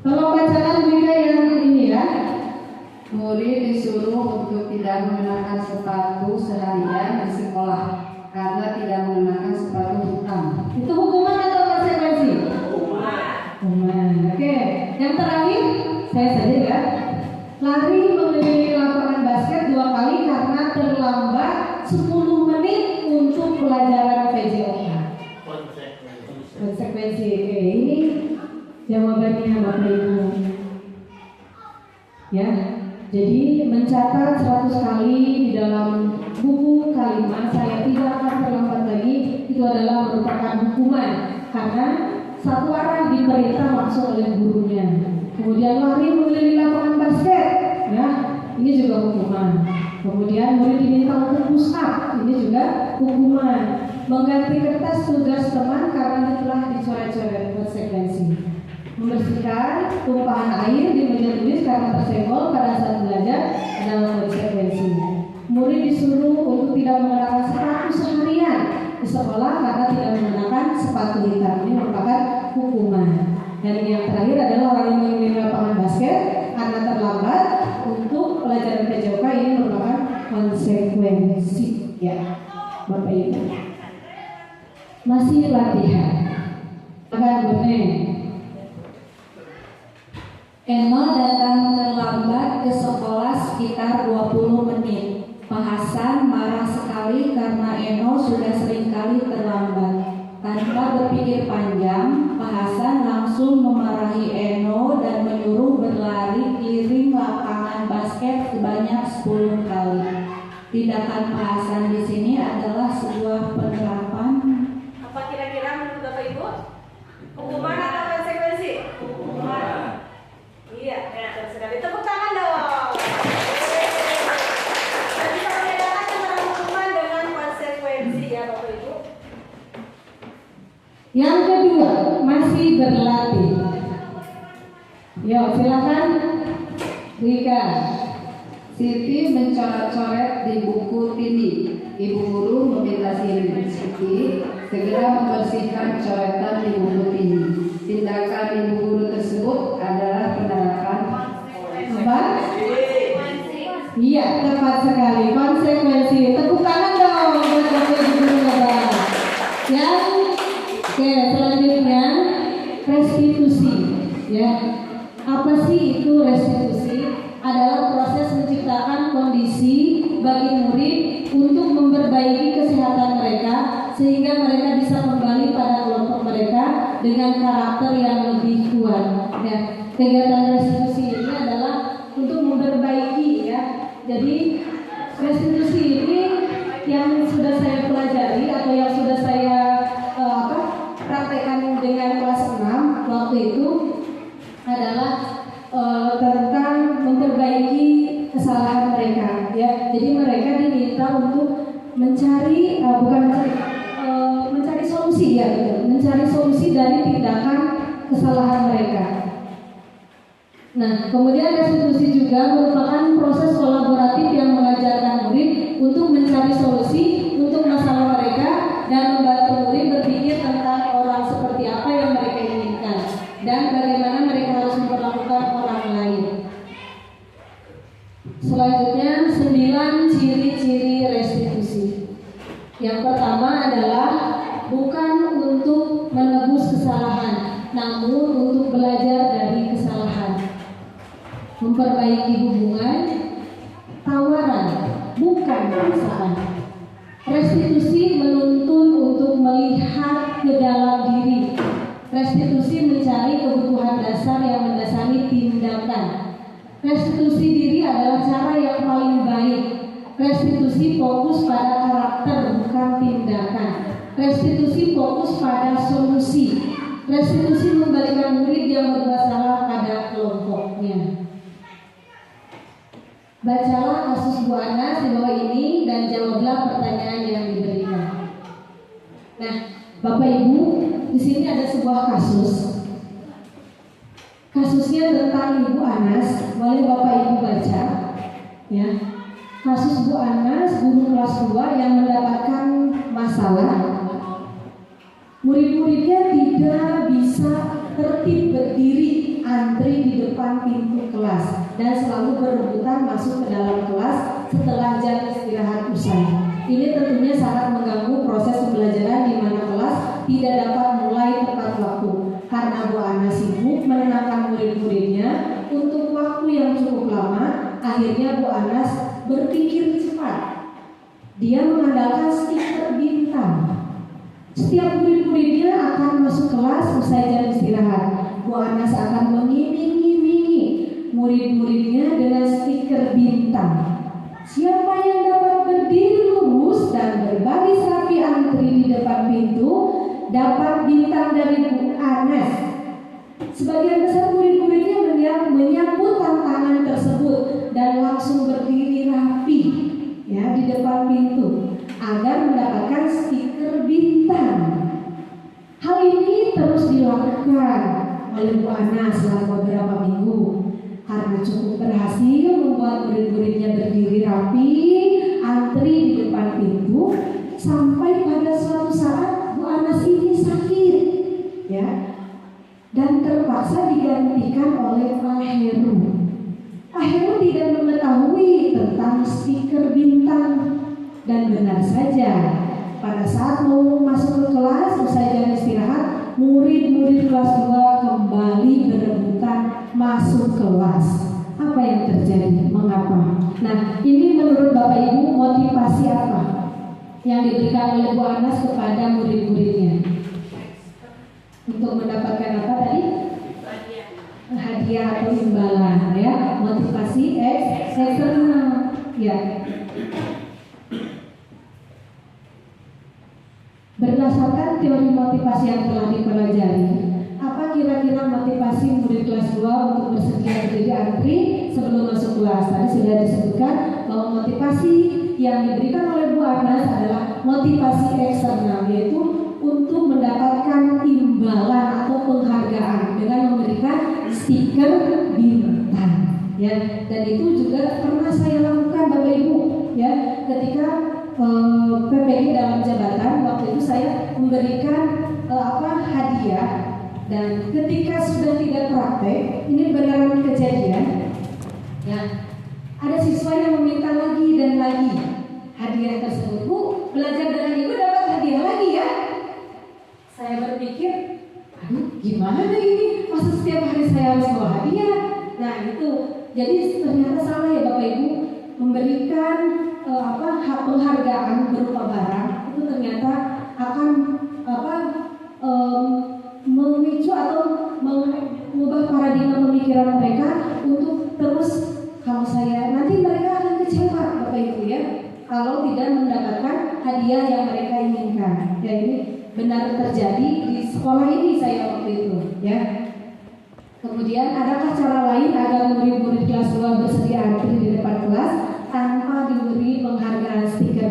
Tolong bacakan Bu Ika yang ini ya. Murid disuruh untuk tidak mengenakan sepatu seharian di sekolah karena tidak mengenakan sepatu hitam. Itu hukuman atau konsekuensi? Hukuman. Oke. Yang terakhir, saya saja ya. Lari mengelilingi lapangan basket 2 kali karena terlambat 10 menit untuk pelajaran PJOK. Konsekuensi. Oke, ini jawabannya Bapak Ibu. Ya. Jadi mencatat 100 kali di dalam buku kalimat saya tidak akan terlambat lagi itu adalah merupakan hukuman karena satu arah diperintah langsung oleh gurunya. Kemudian lari mengelilingi lapangan basket, ya ini juga hukuman. Kemudian murid diminta untuk push up, ini juga hukuman. Mengganti kertas tugas teman karena telah dicoret-coret, konsekuensi. Membersihkan tumpahan air di meja tulis karena tersenggol pada saat belajar adalah konsekuensi. Murid disuruh untuk tidak mengenakan sepatu seharian di sekolah karena tidak mengenakan sepatu hitam. Ini merupakan hukuman. Dan yang terakhir adalah orang yang mengelilingi lapangan basket karena terlambat untuk pelajaran PJOK, ini merupakan konsekuensi. Ya, Bapak Ibu. Masih latihan. Akan benar. Eno datang terlambat ke sekolah sekitar 20 menit. Pak Hasan marah sekali karena Eno sudah sering kali terlambat. Tanpa berpikir panjang, Pak Hasan langsung memarahi Eno dan menyuruh berlari keliling lapangan basket sebanyak 10 kali. Tindakan Pak Hasan di sini adalah sebuah penerapan. Apa kira-kira menurut Bapak Ibu? Hukuman atau konsekuensi? Hukuman. Iya, betul sekali. Tepuk tangan dong. Dan bisa membedakan antara hukuman dengan konsekuensi ya Bapak Ibu. Yang kedua, masih berlatih. Yuk, silakan Rika. Siti mencoret-coret di buku Tini. Ibu guru meminta Siti segera membersihkan coretan di buku Tini. Tindakan ibu guru tersebut adalah penerapan Apa? Iya, tepat sekali. Konsekuensi. Tepuk tangan dong buat Bapak Ibu guru Bapak. Yang selanjutnya restitusi. Ya, apa sih itu restitusi? Adalah proses menciptakan kondisi bagi murid untuk memperbaiki kesehatan mereka sehingga mereka bisa kembali pada kelompok mereka dengan karakter yang lebih kuat. Ya, kegiatan restitusi ini adalah untuk memperbaiki ya. Jadi restitusi ini yang sudah saya pelajari atau yang sudah saya praktekkan dengan kelas 6 waktu itu adalah tentang kita untuk mencari mencari solusi ya, mencari solusi dari tindakan kesalahan mereka. Nah, kemudian restitusi juga merupakan proses kolaboratif yang mengajarkan murid untuk mencari solusi untuk masalah mereka dan membantu murid berpikir tentang orang seperti apa yang mereka inginkan dan bagaimana mereka harus memperlakukan orang lain. Selanjutnya 9 ciri-ciri restitusi. Yang pertama adalah bukan untuk menebus kesalahan, namun untuk belajar dari kesalahan. Memperbaiki hubungan, tawaran, bukan paksaan. Restitusi menuntun untuk melihat ke dalam diri. Restitusi mencari kebutuhan dasar yang mendasari tindakan. Restitusi diri adalah cara yang paling baik. Restitusi fokus pada karakter, bukan tindakan. Restitusi fokus pada solusi. Restitusi membalikan murid yang berbuat salah pada kelompoknya. Bacalah kasus Bu Anas di bawah ini dan jawablah pertanyaan yang diberikan. Nah, Bapak Ibu, di sini ada sebuah kasus. Kasusnya tentang Ibu Anas. Boleh Bapak Ibu baca, ya. Kasus Bu Anas, guru kelas 2 yang mendapatkan masalah. Murid-muridnya tidak bisa tertib berdiri antri di depan pintu kelas dan selalu berebutan masuk ke dalam kelas setelah jam istirahat usai. Ini tentunya sangat mengganggu proses pembelajaran di mana kelas tidak dapat mulai tepat waktu karena Bu Anas sibuk menenangkan murid-muridnya untuk waktu yang cukup lama. Akhirnya Bu Anas berpikir cepat. Dia mengandalkan stiker bintang. Setiap murid-muridnya akan masuk kelas usai jam istirahat. Bu Anas akan mengiming-imingi murid-muridnya dengan stiker bintang. Siapa yang dapat berdiri lurus dan berbaris rapi antri di depan pintu dapat bintang dari Bu Anas. Sebagian besar murid-muridnya menyambut tantangan tersebut dan langsung berdiri rapi, ya, di depan pintu agar mendapatkan stiker bintang. Hal ini terus dilakukan oleh Bu Anas selama beberapa minggu. Karena cukup berhasil membuat murid-muridnya berdiri rapi, antri di depan pintu, sampai pada suatu saat Bu Anas ini sakit, ya, dan terpaksa digantikan oleh Pak Heru. Pak Heru tidak mengetahui tentang stiker bintang. Dan benar saja, pada saat mau masuk ke kelas usai jam istirahat, murid-murid kelas 2 kembali berebutan masuk kelas. Apa yang terjadi? Mengapa? Nah, ini menurut Bapak Ibu motivasi apa yang diberikan oleh Bu Anas kepada murid-muridnya untuk mendapatkan apa tadi? Hadiah atau imbalan, ya, motivasi eksternal, ya. Berdasarkan teori motivasi yang telah dipelajari, apa kira-kira motivasi murid kelas 2 untuk bersedia berdiri antri sebelum masuk kelas? Tadi sudah disebutkan bahwa motivasi yang diberikan oleh Bu Anas adalah motivasi eksternal, yaitu untuk mendapatkan imbalan atau penghargaan dengan memberikan stiker bintang, ya. Dan itu juga pernah saya lakukan Bapak Ibu, ya, ketika PPI dalam jabatan. Waktu itu saya memberikan hadiah, dan ketika sudah tidak praktek, ini beneran kejadian, ya, ada siswa yang meminta lagi dan lagi hadiah tersebut. Bu, belajar dengan ibu dapat hadiah lagi ya. Saya berpikir, aduh, gimana ini, masa setiap hari saya harus bawa hadiah? Nah itu, jadi ternyata salah ya Bapak Ibu, memberikan hak penghargaan berupa barang itu ternyata akan memicu atau mengubah paradigma pemikiran mereka untuk terus, kalau saya nanti mereka akan kecewa Bapak Ibu, ya, kalau tidak mendapatkan hadiah yang mereka inginkan. Ya, ini benar terjadi di sekolah ini saya waktu itu, ya. Kemudian adakah cara lain agar murid-murid kelas 2 bersedia antri di depan kelas tanpa diberi penghargaan stiker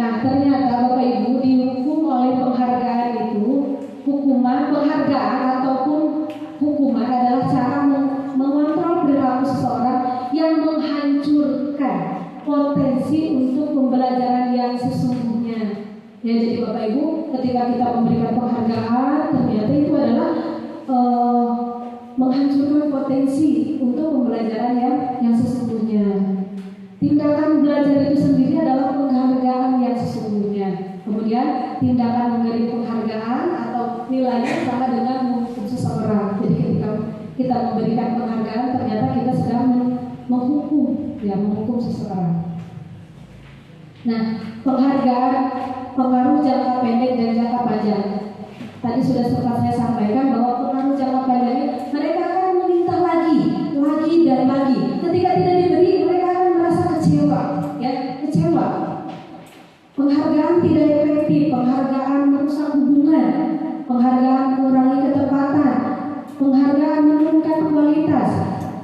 Nah, ternyata Bapak Ibu dihukum oleh penghargaan itu, penghargaan ataupun hukuman adalah cara mengontrol perilaku seseorang yang menghancurkan potensi untuk pembelajaran yang sesungguhnya. Ya, jadi Bapak Ibu, ketika kita memberikan penghargaan, ternyata itu adalah menghancurkan potensi untuk pembelajaran yang sesungguhnya. Tindakan belajar itu sendiri adalah penghargaan yang sesungguhnya. Kemudian tindakan memberi penghargaan atau nilainya sama dengan menghukum seseorang. Jadi ketika kita memberikan penghargaan, ternyata kita sedang menghukum seseorang. Nah, penghargaan pengaruh jangka pendek dan jangka panjang. Tadi sudah sempat saya sampaikan bahwa pengaruh jangka pendek mereka akan meminta lagi dan lagi. Ketika tidak diberi, mereka akan merasa kecewa. Penghargaan tidak efektif, penghargaan merusak hubungan, penghargaan mengurangi ketepatan, penghargaan menurunkan kualitas,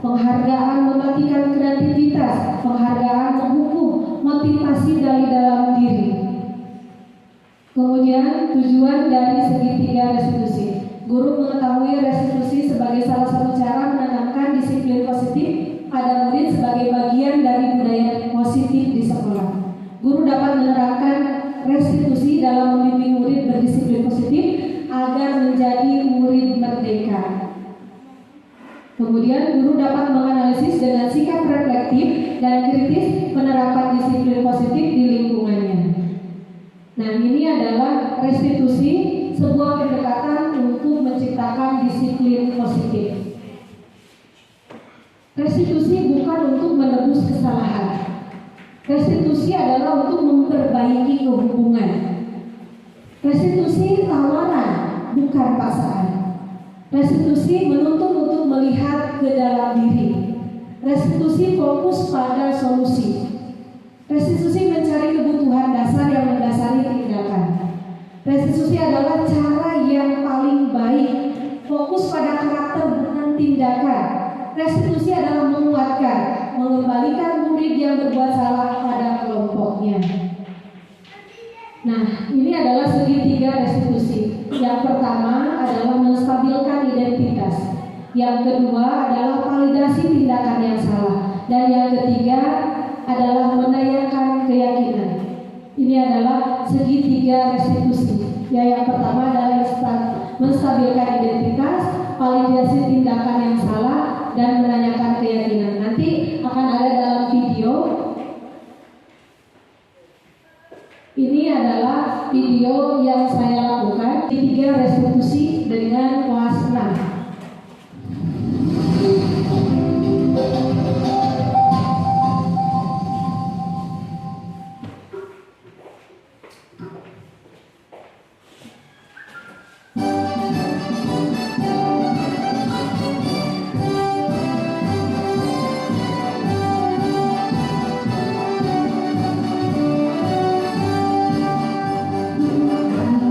penghargaan mematikan kreativitas, penghargaan menghukum motivasi dari dalam diri. Kemudian tujuan dari segitiga restitusi. Guru mengetahui restitusi sebagai salah satu cara menanamkan disiplin positif pada murid sebagai bagian dari budaya positif di sekolah. Guru dapat menerapkan restitusi dalam membimbing murid berdisiplin positif agar menjadi murid merdeka. Kemudian guru dapat menganalisis dengan sikap reflektif dan kritis penerapan disiplin positif di lingkungannya. Nah, ini adalah restitusi, sebuah pendekatan untuk menciptakan disiplin positif. Restitusi bukan untuk menebus kesalahan. Restitusi adalah untuk memperbaiki hubungan. Restitusi tawaran, bukan paksaan. Restitusi menuntut untuk melihat ke dalam diri. Restitusi fokus pada solusi. Restitusi mencari kebutuhan dasar yang mendasari tindakan. Restitusi adalah cara yang paling baik, fokus pada karakter bukan tindakan. Restitusi adalah menguatkan, mengembalikan murid yang berbuat salah pada kelompoknya. Nah, ini adalah segitiga restitusi. Yang pertama adalah menstabilkan identitas. Yang kedua adalah validasi tindakan yang salah. Dan yang ketiga adalah menayangkan keyakinan. Ini adalah segitiga restitusi. Yang pertama adalah menstabilkan identitas, validasi tindakan yang salah, dan menanyakan keyakinan. Nanti akan ada dalam video. Ini adalah video yang saya lakukan di 3 restitusi dengan kelas 6.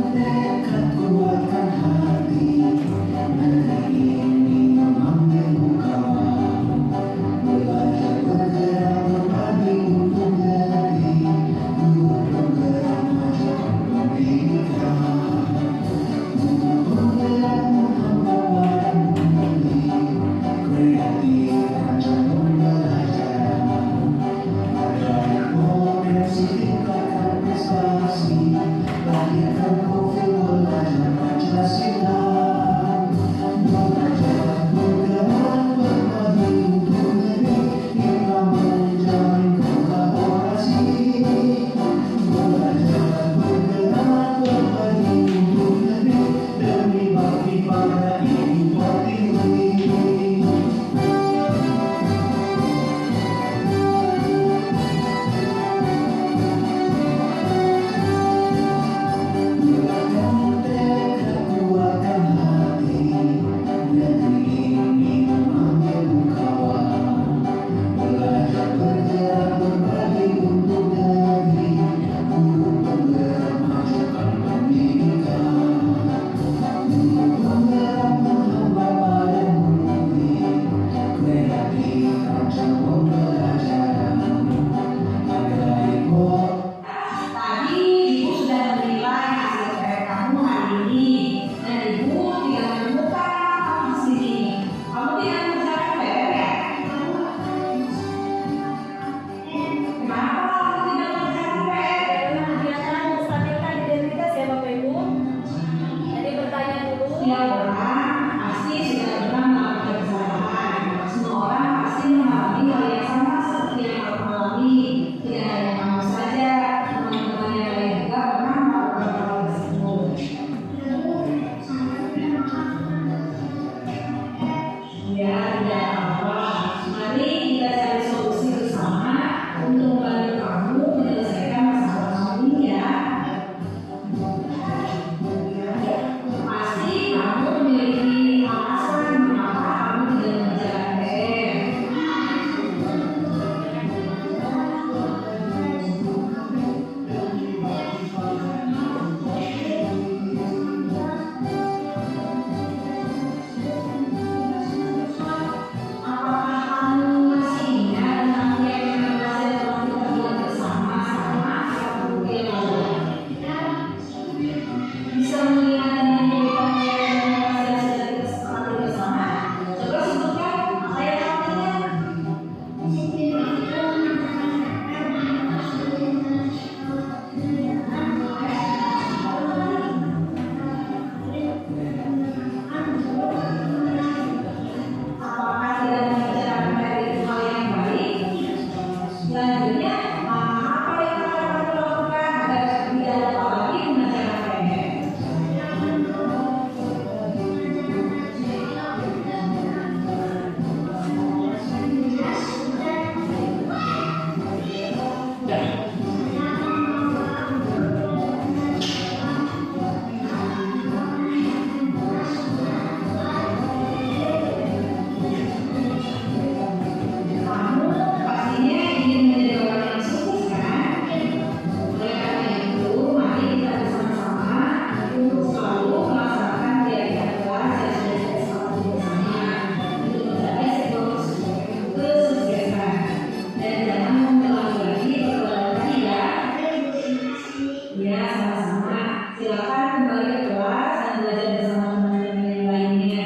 Tekad kuatkan hati. setiap orang pasti sudah pernah melakukan kesalahan. Semua orang pasti mengalami hal yang sama seperti yang kamu alami. Tidak hanya kamu saja, teman-teman yang lain juga pernah melakukan hal tersebut. Ya, tidak apa-apa. Mari kita cari solusi bersama untuk membantu kamu menyelesaikan masalah kamu ini ya. Pasti kamu memiliki alasan mengapa kamu tidak mengerjakan Apakah kamu masih ingat tentang keyakinan kelas yang telah kita buat bersama selama 40 yang lalu? Bisa mengingat dan menceritakan keyakinan kelas yang sudah kita sepakati bersama? Coba sebutkan apa yang kamu ingat. Apakah tidak mengerjakan dari hal yang baik? Selanjutnya, apa yang akan kamu lakukan agar tidak lupa lagi mengerjakan PR? Kamu pastinya ingin menjadi orang yang sukses kan? Oleh karena itu, mari kita bersama-sama untuk selalu melaksanakan kegiatan kelas yang sudah kita sepakati bersama untuk mencapai sebuah kesuksesan. Dan jangan mengulangi lagi perbuatan tadi ya. Ya, sama-sama. Silakan kembali ke kelas dan belajar bersama teman-teman yang lainnya.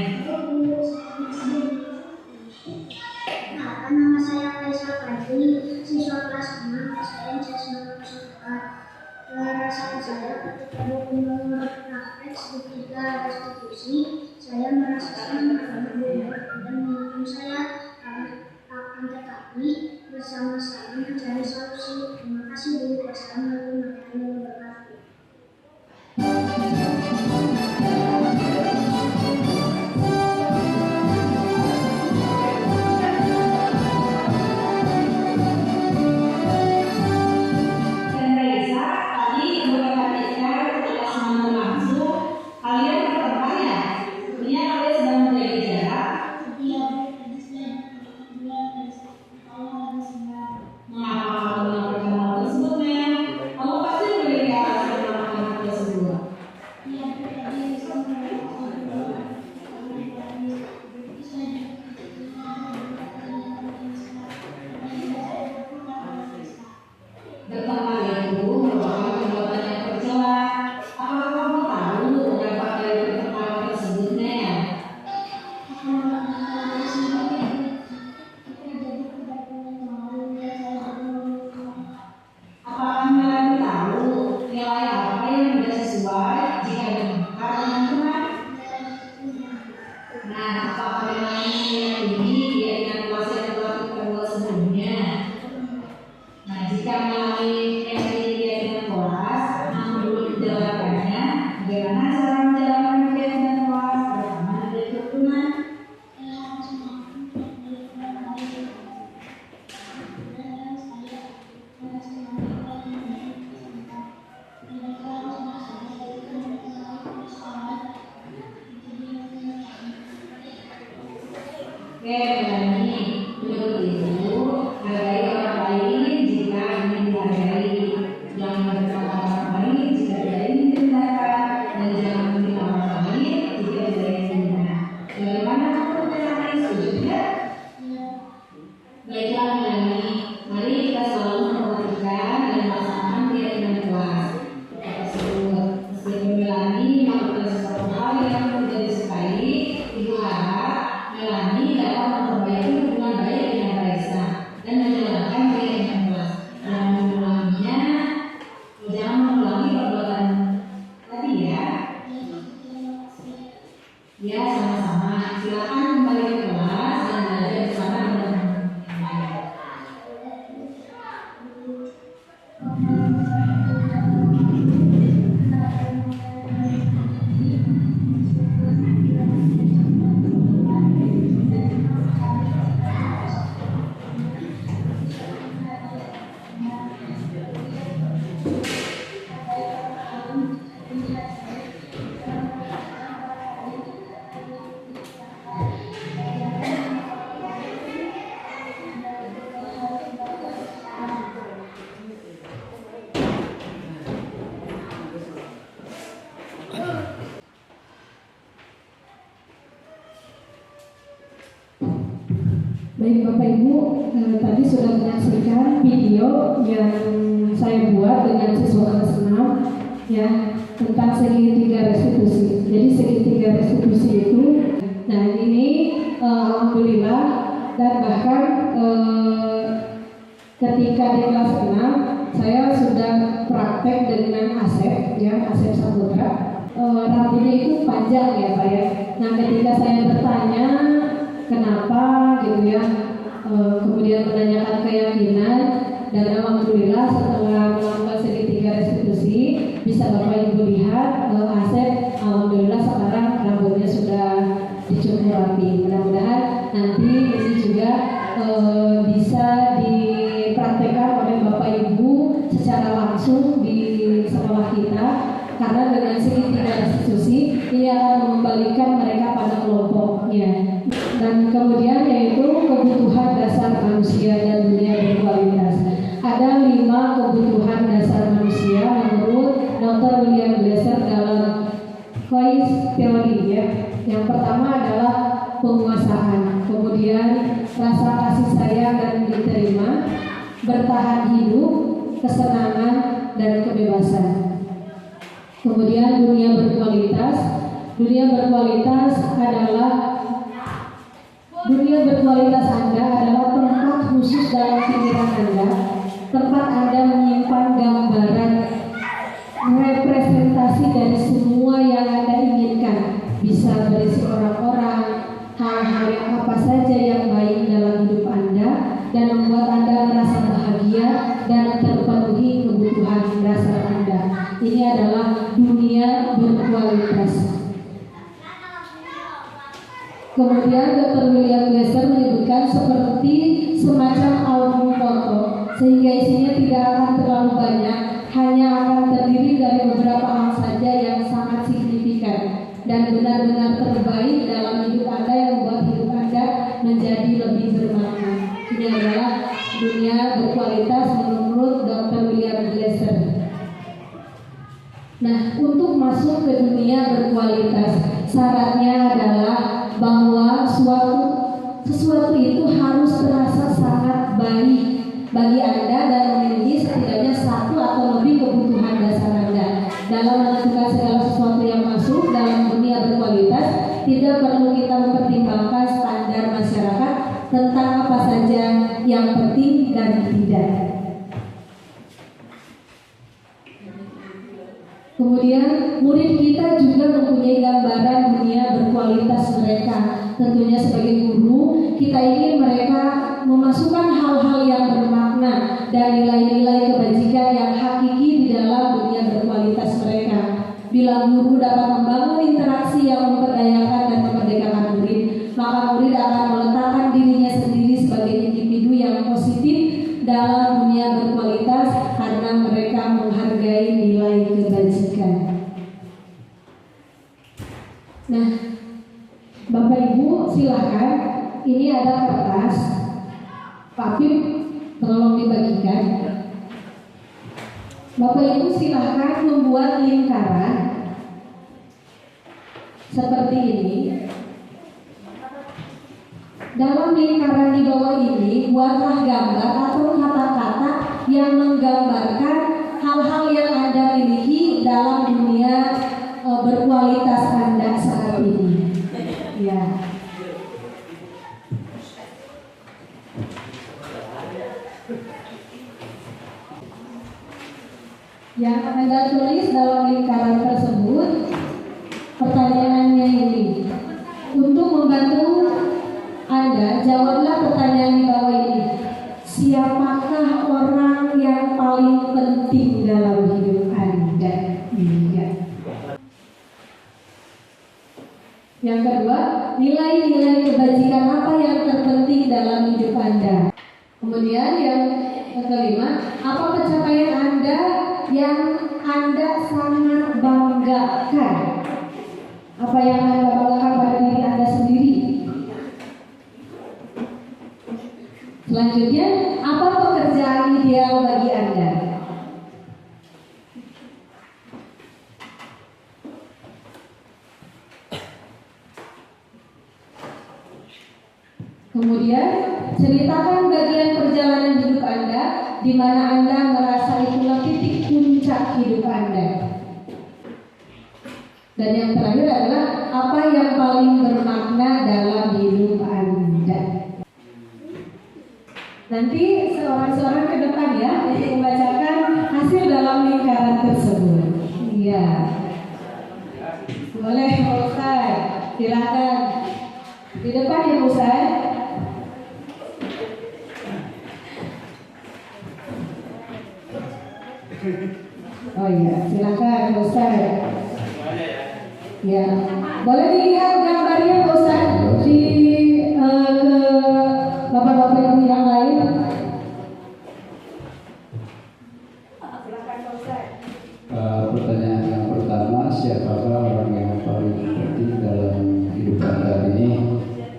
Nama saya Faisal Fadli, siswa kelas 6 SDN Jasmine Suka. Perasaan saya ketika memulai praktek segitiga restitusi, saya merasakan bahwa benar dan menghukum saya akan tetapi bersama-sama mencari solusi. Terima kasih Guru. Wassalamualaikum warahmatullahi wabarakatuh. Dan Raisa, tadi bukan ketika ketika semuanya langsung, kalian bertanya, sebenarnya kalian sedang menjaga jarak. Mengapa kamu melakukan hal tersebut, Mel? Kamu pasti memiliki alasan melakukan hal tersebut. Berteman itu merupakan perbuatan yang tercela. Apakah kamu tahu mengapa kalian berteman tersebut, Mel? Apakah kalian tahu nilai apa yang tidak sesuai jika dibakar dengan Tuhan? Nah, apakah kalian meyakini keyakinan kelas yang telah kita buat sebelumnya? Nah, jika melalui keyakinan kelas, namun belum menjalankannya, bagaimana cara menjalankan keyakinan kelas bersama dari Tuhan? Oke, berani. Menurut Ibu, hargai orang lain jika ingin dihargai. Jangan merendahkan orang lain jika tidak ingin direndahkan, dan jangan menghina orang lain jika tidak ingin dihina. Bagaimana kamu mengenai setuju tidak? Baiklah, Melani. Mari kita selalu memperhatikan dan melaksanakan keyakinan kelas tersebut. Meskipun Melani melakukan sesuatu hal yang tidak disukai, Ibu harap Melani dapat Ya, sama-sama. Silakan kembali ke kelas dan belajar bersama teman-teman. Baik Bapak Ibu, tadi sudah menyaksikan video yang saya buat dengan siswa kelas 6 ya, tentang segitiga restitusi. Jadi segitiga restitusi itu, nah ini alhamdulillah, dan bahkan ketika di kelas 6 saya sudah praktek dengan Asep ya, Asep Saputra. Rapinya itu panjang ya Pak ya. Nah ketika saya bertanya kenapa gitu ya, kemudian menanyakan keyakinan, dan alhamdulillah setelah melakukan segitiga restitusi bisa Bapak Ibu lihat Asep alhamdulillah sekarang rambutnya sudah dicukur rapi. Mudah-mudahan nanti ini juga bisa dipraktekkan oleh Bapak Ibu secara langsung di sekolah kita, karena dengan segitiga restitusi ini akan mengembalikan mereka pada kelompoknya. Dan kemudian yaitu kebutuhan dasar manusia dan dunia berkualitas. Ada 5 kebutuhan dasar manusia menurut Dr. William Glasser dalam Coase Theory ya. Yang pertama adalah penguasaan, kemudian rasa kasih sayang dan diterima, bertahan hidup, kesenangan dan kebebasan. Kemudian dunia berkualitas. Dunia berkualitas Anda adalah tempat khusus dalam pikiran Anda, tempat Anda menyimpan gambaran representasi dari semua yang Anda inginkan. Bisa berisi orang-orang, hal-hal yang apa saja yang baik dalam hidup Anda, dan membuat Anda merasa bahagia dan terpenuhi kebutuhan dasar Anda. Ini adalah dunia berkualitas. Kemudian Dr. William Glasser menyebutkan seperti semacam album foto, sehingga isinya tidak akan terlalu banyak, hanya akan terdiri dari beberapa hal saja yang sangat signifikan dan benar-benar terbaik dalam hidup Anda, yang membuat hidup Anda menjadi lebih bermakna. Ini adalah dunia berkualitas menurut Dr. William Glasser. Nah, untuk masuk ke dunia berkualitas, syaratnya adalah bahwa sesuatu itu harus terasa sangat baik bagi Anda dan memiliki setidaknya 1 atau lebih kebutuhan dasar Anda. Dalam menentukan segala sesuatu yang masuk dalam dunia berkualitas, tidak perlu kita mempertimbangkan standar masyarakat tentang apa saja yang penting dan tidak. Kemudian murid kita juga mempunyai gambaran dunia berkualitas mereka. Tentunya sebagai guru, kita ingin mereka memasukkan hal-hal yang bermakna dan nilai-nilai kebajikan yang hakiki di dalam dunia berkualitas mereka. Bila guru dapat membangun interaksi yang memperdayakan dan memerdekakan murid, maka murid akan meletakkan dirinya sendiri sebagai individu yang positif dalam dunia berkualitas karena mereka menghargai nilai kebajikan. Nah, Bapak Ibu silahkan, ini ada kertas, Pak Pip tolong dibagikan. Bapak Ibu silahkan membuat lingkaran seperti ini. Dalam lingkaran di bawah ini, buatlah gambar atau kata-kata yang menggambarkan hal-hal yang Anda miliki dalam dunia berkualitas Anda saat ini. Ya. Yang Anda tulis dalam lingkaran tersebut, pertanyaannya ini: Yang kedua, nilai-nilai kebajikan apa yang terpenting dalam hidup Anda. Kemudian yang kelima, apa pencapaian Anda yang Anda sangat banggakan? Apa yang Anda banggakan pada diri Anda sendiri? Selanjutnya, apa pekerjaan ideal bagi Anda? Kemudian, ceritakan bagian perjalanan hidup Anda di mana Anda merasa itulah titik puncak hidup Anda. Dan yang terakhir adalah apa yang paling bermakna dalam hidup Anda. Nanti seorang-seorang ke depan ya untuk membacakan hasil dalam lingkaran tersebut. Iya. Boleh Pak Ustaz, silakan. Di depan ya Pak Ustaz. Oh iya, silakan Pak Ustaz. Ya, boleh dilihat gambarnya Pak Ustaz di ke bapak-bapak ibu yang lain. Silakan Pak Ustaz. Pertanyaan yang pertama, siapakah orang yang paling penting dalam hidup Anda ini?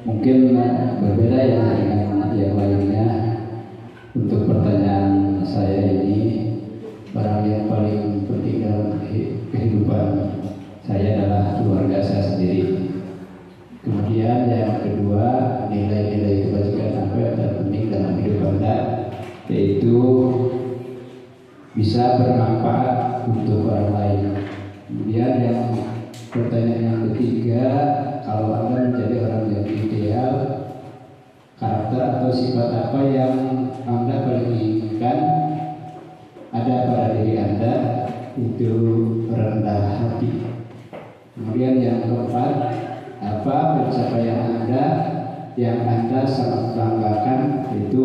Mungkin berbeda ya dengan yang lainnya. Untuk pertanyaan saya ini, orang yang paling penting dalam kehidupan saya adalah keluarga saya sendiri. Kemudian yang kedua, nilai-nilai kebajikan apa yang terpenting dalam hidup Anda, yaitu bisa bermanfaat untuk orang lain. Kemudian yang pertanyaan yang ketiga, kalau Anda menjadi orang yang ideal, karakter atau sifat apa yang Anda paling inginkan ada pada diri Anda? Itu rendah hati. Kemudian yang keempat, apa pencapaian Anda yang Anda sangat banggakan, itu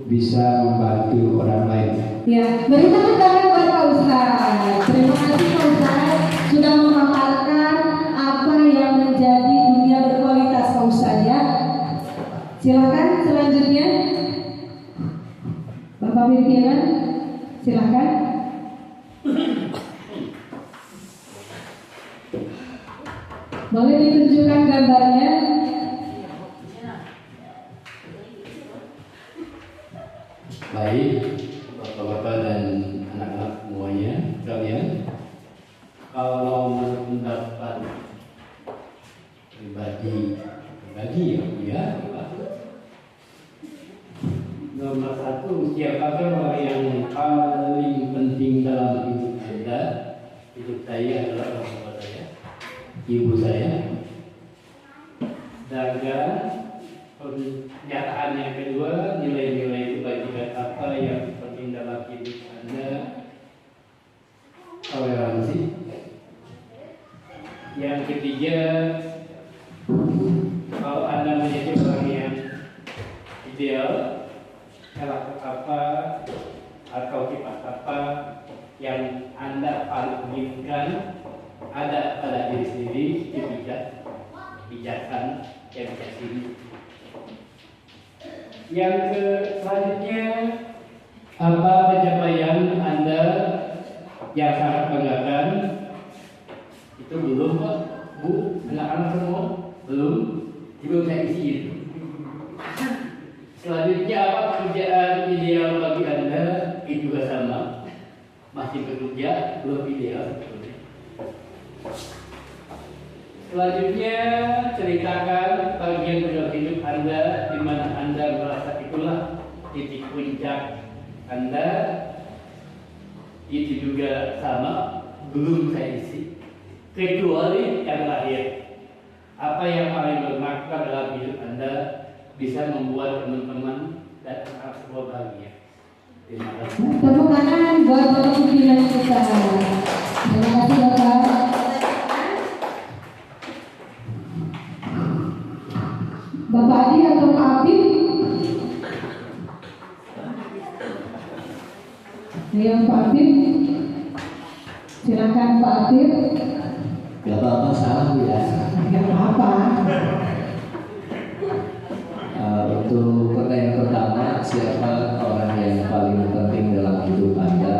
bisa membantu orang lain. Ya, beri tepuk tangan buat Pak Ustaz. Terima kasih Pak Ustaz sudah memaparkan apa yang menjadi dunia berkualitas Pak Ustaz ya. Silakan selanjutnya Bapak pimpinan, silakan. Boleh ditunjukkan gambarnya? Baik, bapak-bapak dan anak-anak semuanya, kalian, kalau menurut pendapat pribadi ya, nomor satu, siapakah orang yang paling penting dalam hidup Anda? Hidup saya adalah orang tua saya, ibu saya. Dan pernyataan yang kedua, nilai-nilai kebajikan apa yang penting dalam hidup Anda? Toleransi. Yang ketiga, kalau Anda menjadi orang yang ideal, karakter apa atau sifat apa yang Anda paling inginkan ada pada diri sendiri, itu bijaksana, yang bijaksana. Yang selanjutnya, apa pencapaian Anda yang sangat banggakan? Itu belum Pak, Bu, anak-anak semua belum saya isi itu. Selanjutnya, apa pekerjaan ideal bagi Anda? Itu juga sama, masih bekerja, belum ideal. Selanjutnya, ceritakan bagian dalam hidup Anda di mana Anda merasa itulah titik puncak Anda. Itu juga sama, belum saya isi. Kecuali yang terakhir, apa yang paling bermakna dalam hidup Anda bisa membuat teman-teman dan anak semua bahagia. Terima kasih. Tepuk tangan buat Bapak pimpinan kita. Terima kasih Bapak. Bapak Adi atau Pak Apip? Yang Pak Apip, silakan Pak Apip. Gak apa-apa salah ya. Gak apa-apa. Untuk pertanyaan pertama, siapa orang yang paling penting dalam hidup Anda?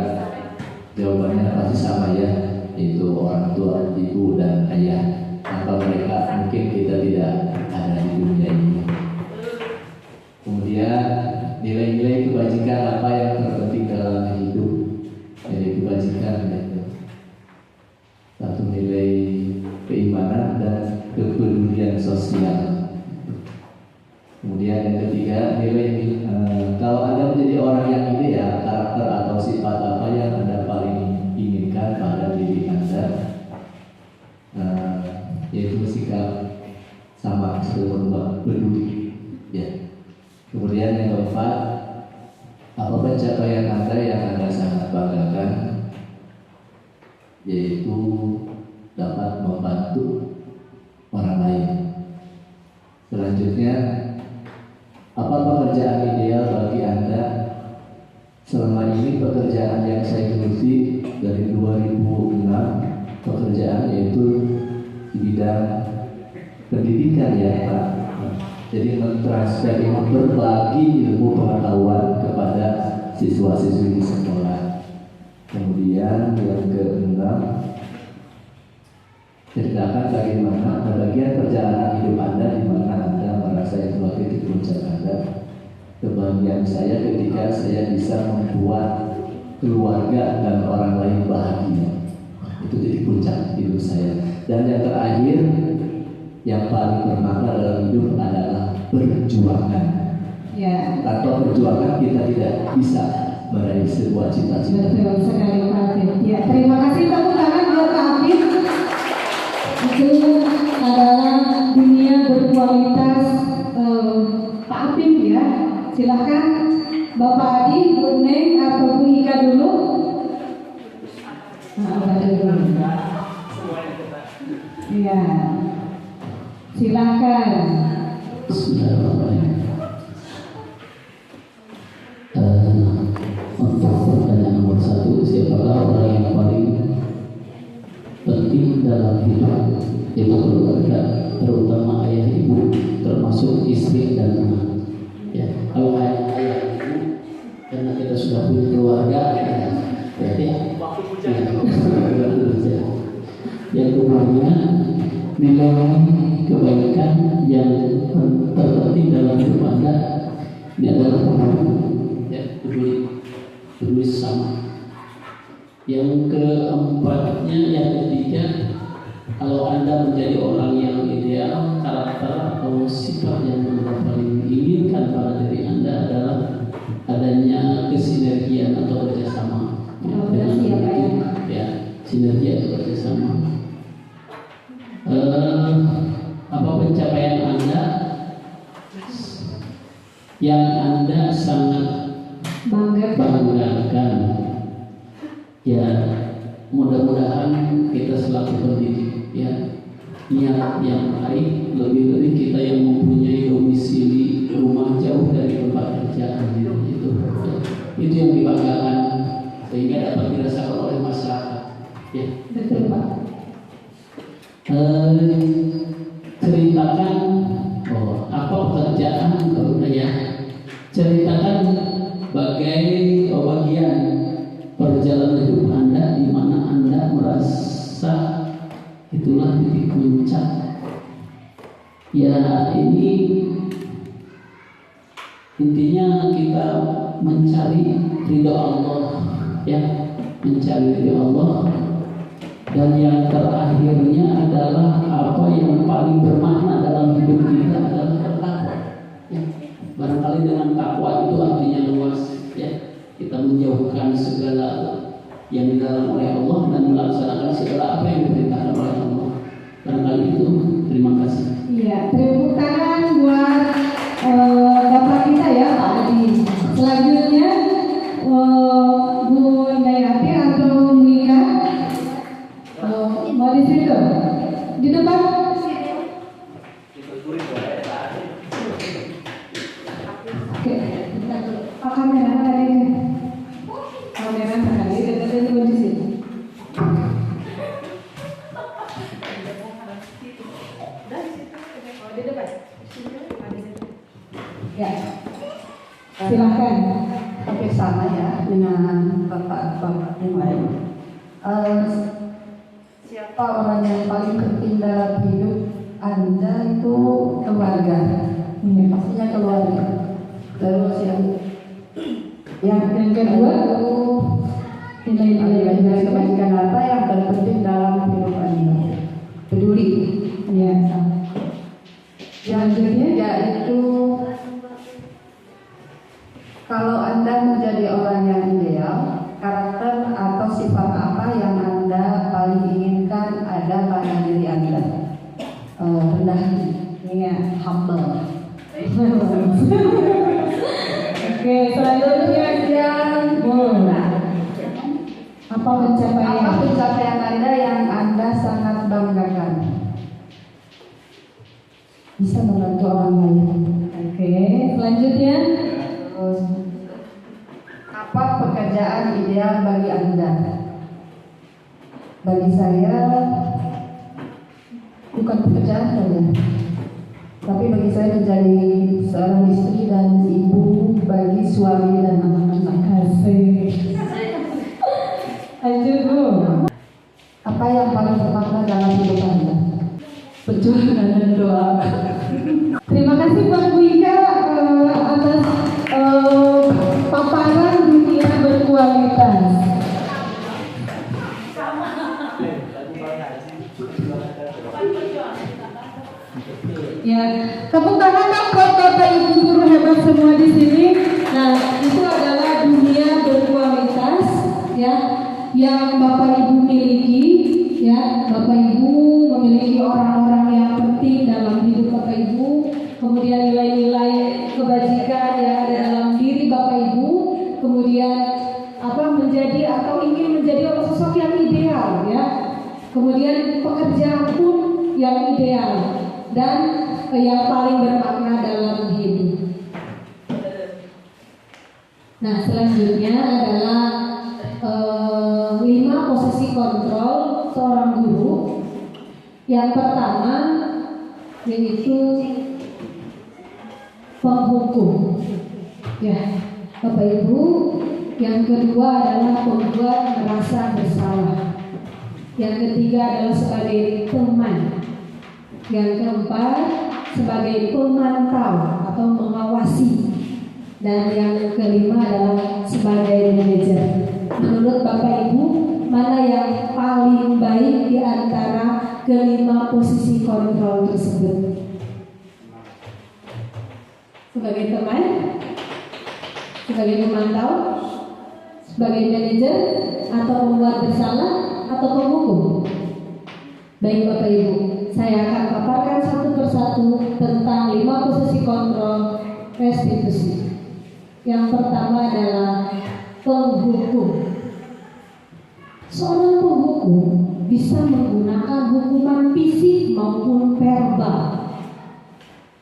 Jawabannya pasti sama ya, yaitu orang tua, ibu dan ayah. Tanpa mereka mungkin kita tidak ada di dunia ini. Kemudian nilai-nilai kebajikan apa yang terpenting dalam hidup? Nilai kebajikan itu satu, nilai keimanan dan kepedulian sosial. Kemudian yang ketiga, nilai kalau Anda menjadi orang yang ideal, karakter atau sifat apa yang Anda paling inginkan pada diri Anda? Yaitu sikap sama, peduli. Ya. Kemudian yang keempat, apa pencapaian Anda yang Anda sangat banggakan? Yaitu dapat membantu orang lain. Selanjutnya, apa pekerjaan ideal bagi Anda? Selama ini pekerjaan yang saya geluti dari 2006, pekerjaan yaitu di bidang pendidikan ya Pak. Jadi mentransfer, berbagi ilmu pengetahuan kepada siswa-siswi di sekolah. Kemudian yang keenam, ceritakan bagaimana bagian perjalanan hidup Anda di mana Anda merasa itu titik puncak Anda. Kebahagiaan saya ketika saya bisa membuat keluarga dan orang lain bahagia. Itu titik puncak hidup saya. Dan yang terakhir, yang paling bermakna dalam hidup adalah perjuangan. Ya. Tanpa perjuangan kita tidak bisa meraih sebuah cita-cita. Betul sekali Pak Afif. Ya, terima kasih tepuk tangan buat Pak Afif. Itu adalah dunia berkualitas Pak Afif ya. Silahkan Bapak Adi, Bu Neng atau Bu Ika dulu. Iya. Silakan. Bismillahirrahmanirrahim. Untuk pertanyaan nomor 1, siapakah orang yang paling penting dalam hidup? Itu keluarga, terutama ayah ibu, termasuk istri dan anak. Ya, kalau ayah ibu, karena kita sudah punya keluarga, ya, berarti yang keduanya, nilai kebaikan yang terpenting dalam hidup Anda ini adalah peduli sesama. Yang keempatnya, yang ketiga, kalau Anda menjadi orang yang ideal, karakter atau sifat yang Anda paling inginkan pada diri Anda adalah adanya kesinergian atau kerjasama. Sinergi atau kerjasama. Apa pencapaian Anda yang Anda sangat banggakan? Ya, mudah-mudahan kita selaku pendidik ya, niat yang baik, lebih-lebih kita yang mempunyai domisili rumah jauh dari tempat kerja itu yang dibanggakan sehingga dapat dirasakan oleh masyarakat. Ya, betul Pak. Ceritakan apa pekerjaan ya, ceritakan bagian perjalanan hidup Anda di mana Anda merasa itulah titik puncak. Ya, ini intinya kita mencari ridho Allah ya, mencari ridho Allah. Dan yang terakhirnya adalah apa yang paling bermakna dalam hidup kita adalah bertakwa. Ya. Barangkali dengan takwa itu artinya luas. Ya. Kita menjauhkan segala yang dilarang oleh Allah dan melaksanakan segala apa yang diperintahkan oleh Allah. Barangkali itu. Terima kasih. Iya, tepuk tangan buat Bapak kita ya Pak Adi. Selanjutnya Bu Dayati atau Bu Ika. Mau di situ, di depan. Oke, Pak kamera tadi, kamera tadi di sini. Di depan. Ya, silakan. Oke, sama ya dengan bapak-bapak yang lain. Siapa orang yang paling penting dalam hidup Anda itu keluarga. Pastinya keluarga. Terus yang kedua itu nilai-nilai kebajikan apa yang terpenting dalam hidup Anda. Peduli. Ya. Yang ketiga itu kalau Anda menjadi orang yang ideal, karakter atau sifat apa yang Anda paling inginkan ada pada diri Anda? Rendah hati, humble. Oke, selanjutnya apa pencapaian Anda yang Anda sangat banggakan? Bisa membantu orang lain. Oke, selanjutnya Terus, apa pekerjaan ideal bagi Anda? Bagi saya bukan pekerjaan saja, tapi bagi saya menjadi seorang istri dan ibu bagi suami dan anak-anak. lanjut Bu. Apa yang paling bermakna dalam hidup Anda? Perjuangan dan doa. Terima kasih Pak Bu Ika atas paparan dunia berkualitas. Ya, tepuk tangan dong buat Bapak Ibu guru hebat semua di sini. Nah, itu adalah dunia berkualitas ya yang Bapak Ibu miliki ya. Bapak Ibu memiliki orang-orang yang penting dalam hidup Bapak Ibu, kemudian nilai-nilai kebajikan yang ada dalam diri Bapak Ibu, kemudian menjadi atau ingin menjadi sosok yang ideal ya. Kemudian pekerjaan pun yang ideal dan yang paling bermakna dalam hidup. Nah, selanjutnya adalah 5 posisi kontrol seorang guru. Yang pertama yaitu penghukum. Ya, Bapak Ibu. Yang kedua adalah pembuat merasa bersalah. Yang ketiga adalah sebagai teman. Yang keempat sebagai pemantau atau mengawasi. Dan yang kelima adalah sebagai manajer. Menurut Bapak Ibu, mana yang paling baik di antara kelima posisi kontrol tersebut? Sebagai teman, sebagai pemantau, sebagai manajer, atau pembuat bersalah, atau penghukum? Baik Bapak Ibu, saya akan paparkan satu persatu tentang 5 posisi kontrol restitusi. Yang pertama adalah penghukum. Seorang penghukum bisa menggunakan hukuman fisik maupun verbal.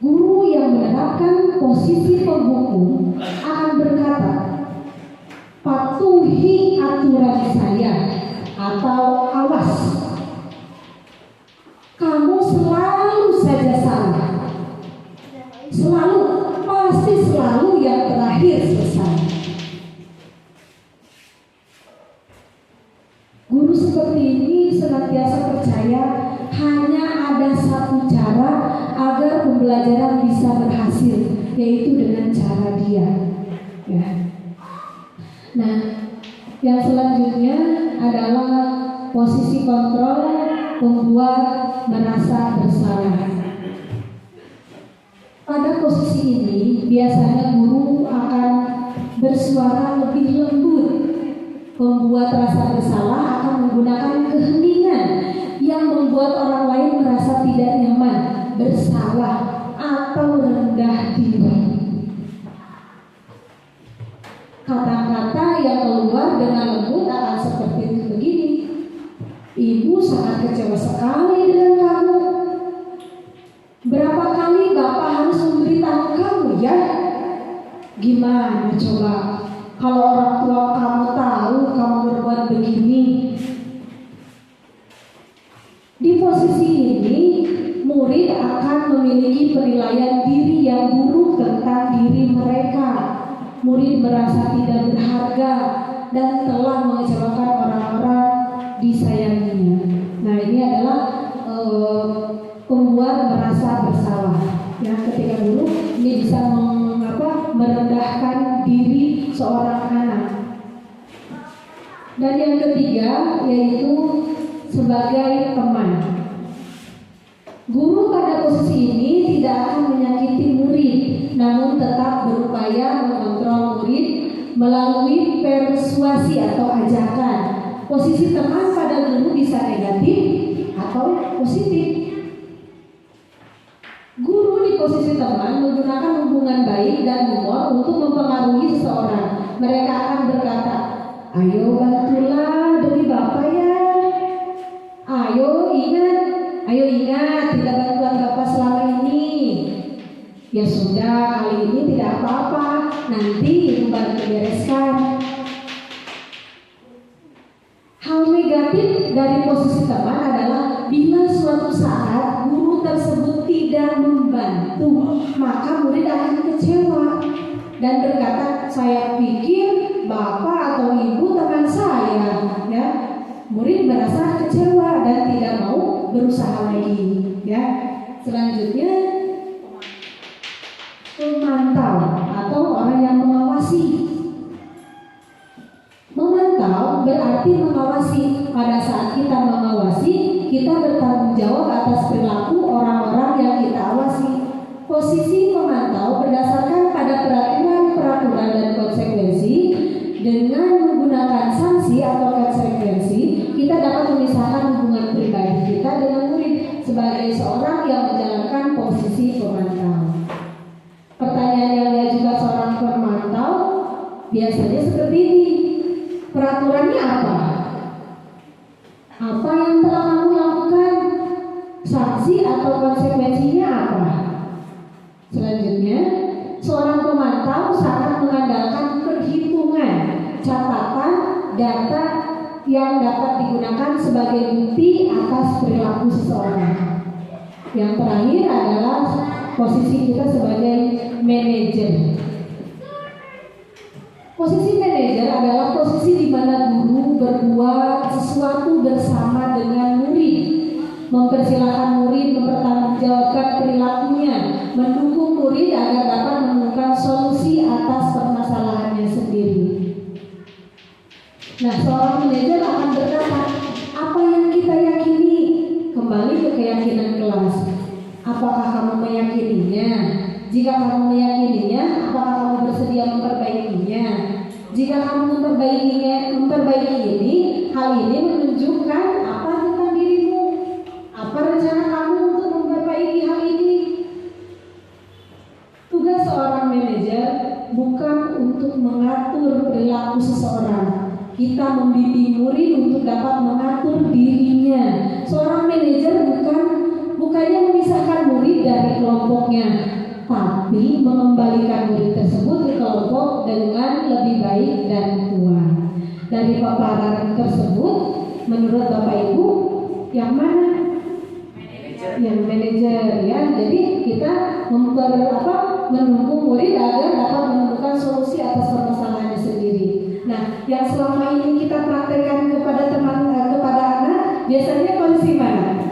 Guru yang menerapkan posisi penghukum akan berkata, patuhi aturan saya, atau awas, kamu selalu saja salah. Selalu, pasti selalu yang terakhir selesai. Guru seperti ini senantiasa percaya hanya ada satu cara agar pembelajaran bisa berhasil, yaitu dengan cara dia. Ya. Nah, yang selanjutnya adalah posisi kontrol membuat merasa bersalah. Pada posisi ini biasanya guru akan bersuara lebih lembut. Membuat rasa bersalah akan menggunakan keheningan yang membuat orang lain merasa tidak nyaman, bersalah, atau rendah diri. Kata-kata yang keluar dengan lembut akan seperti begini. Ibu sangat kecewa sekali dengan kamu. Berapa kali Bapak harus memberitahu kamu ya? Gimana coba kalau orang tua kamu tahu kamu berbuat begini? Di posisi ini murid akan memiliki penilaian diri yang buruk tentang diri mereka. Murid merasa tidak berharga dan telah mengecewakan orang-orang disayanginya. Nah, ini adalah pembuat merasa bersalah. Ya, ketika guru ini bisa merendahkan diri seorang anak. Dan yang ketiga yaitu sebagai teman. Guru pada posisi ini tidak akan menyakiti murid, namun tetap berupaya mengontrol murid melalui persuasi atau ajakan. Posisi teman pada guru bisa negatif atau positif. Guru di posisi teman menggunakan hubungan baik dan humor untuk mempengaruhi seseorang. Mereka akan berkata, "Ayo bantulah demi Bapak ya. Ayo ingat tidak bantuan Bapak selama ini. Ya sudah, kali ini tidak apa-apa. Nanti Ibu bantu bereskan." Hal negatif dari posisi teman adalah bila suatu saat guru tersebut tidak membantu, maka murid akan kecewa dan berkata, "Saya pikir Bapak atau Ibu teman saya." Ya, murid merasa kecewa dan tidak mau berusaha lagi. Ya, selanjutnya pemantau atau orang yang mengawasi. Memantau berarti mengawasi. Pada saat kita mengawasi, kita bertanggung jawab atas perilaku orang-orang yang kita awasi. Posisi pemantau berdasarkan pada peraturan dan konsekuensi. Dengan menggunakan sanksi atau konsekuensi, kita dapat memisahkan hubungan pribadi kita dengan murid sebagai seorang yang menjalankan posisi pemantau. Pertanyaan yang diajukan seorang pemantau biasanya seperti ini. Peraturannya apa? Apa yang telah kamu lakukan? Sanksi atau konsekuensinya apa? Selanjutnya, seorang pemantau sangat mengandalkan perhitungan, catatan, data yang dapat digunakan sebagai bukti atas perilaku seseorang. Yang terakhir adalah posisi kita sebagai manajer. Posisi manajer adalah posisi di mana guru berbuat sesuatu bersama dengan murid, mempersilahkan murid mempertanggungjawabkan perilakunya, mendukung murid agar dapat menemukan solusi atas permasalahannya sendiri. Nah, seorang manajer akan berkata, apa yang kita yakini? Kembali ke keyakinan kelas. Apakah kamu meyakininya? Jika kamu meyakininya, apakah kamu bersedia memperbaikinya? Jika kamu memperbaiki ini, hal ini menunjukkan apa tentang dirimu? Apa rencana kamu untuk memperbaiki hal ini? Tugas seorang manajer bukan untuk mengatur perilaku seseorang. Kita membimbing murid untuk dapat mengatur dirinya. Seorang manajer bukannya memisahkan murid dari kelompoknya, tapi mengembalikan murid tersebut ke kelompok dengan lebih baik dan kuat. Dari paparan tersebut, menurut Bapak Ibu, yang mana? Yang manajer, ya. Jadi kita mendukung murid agar dapat menemukan solusi atas permasalahannya sendiri. Nah, yang selama ini kita praktekkan kepada anak, biasanya kondisi mana?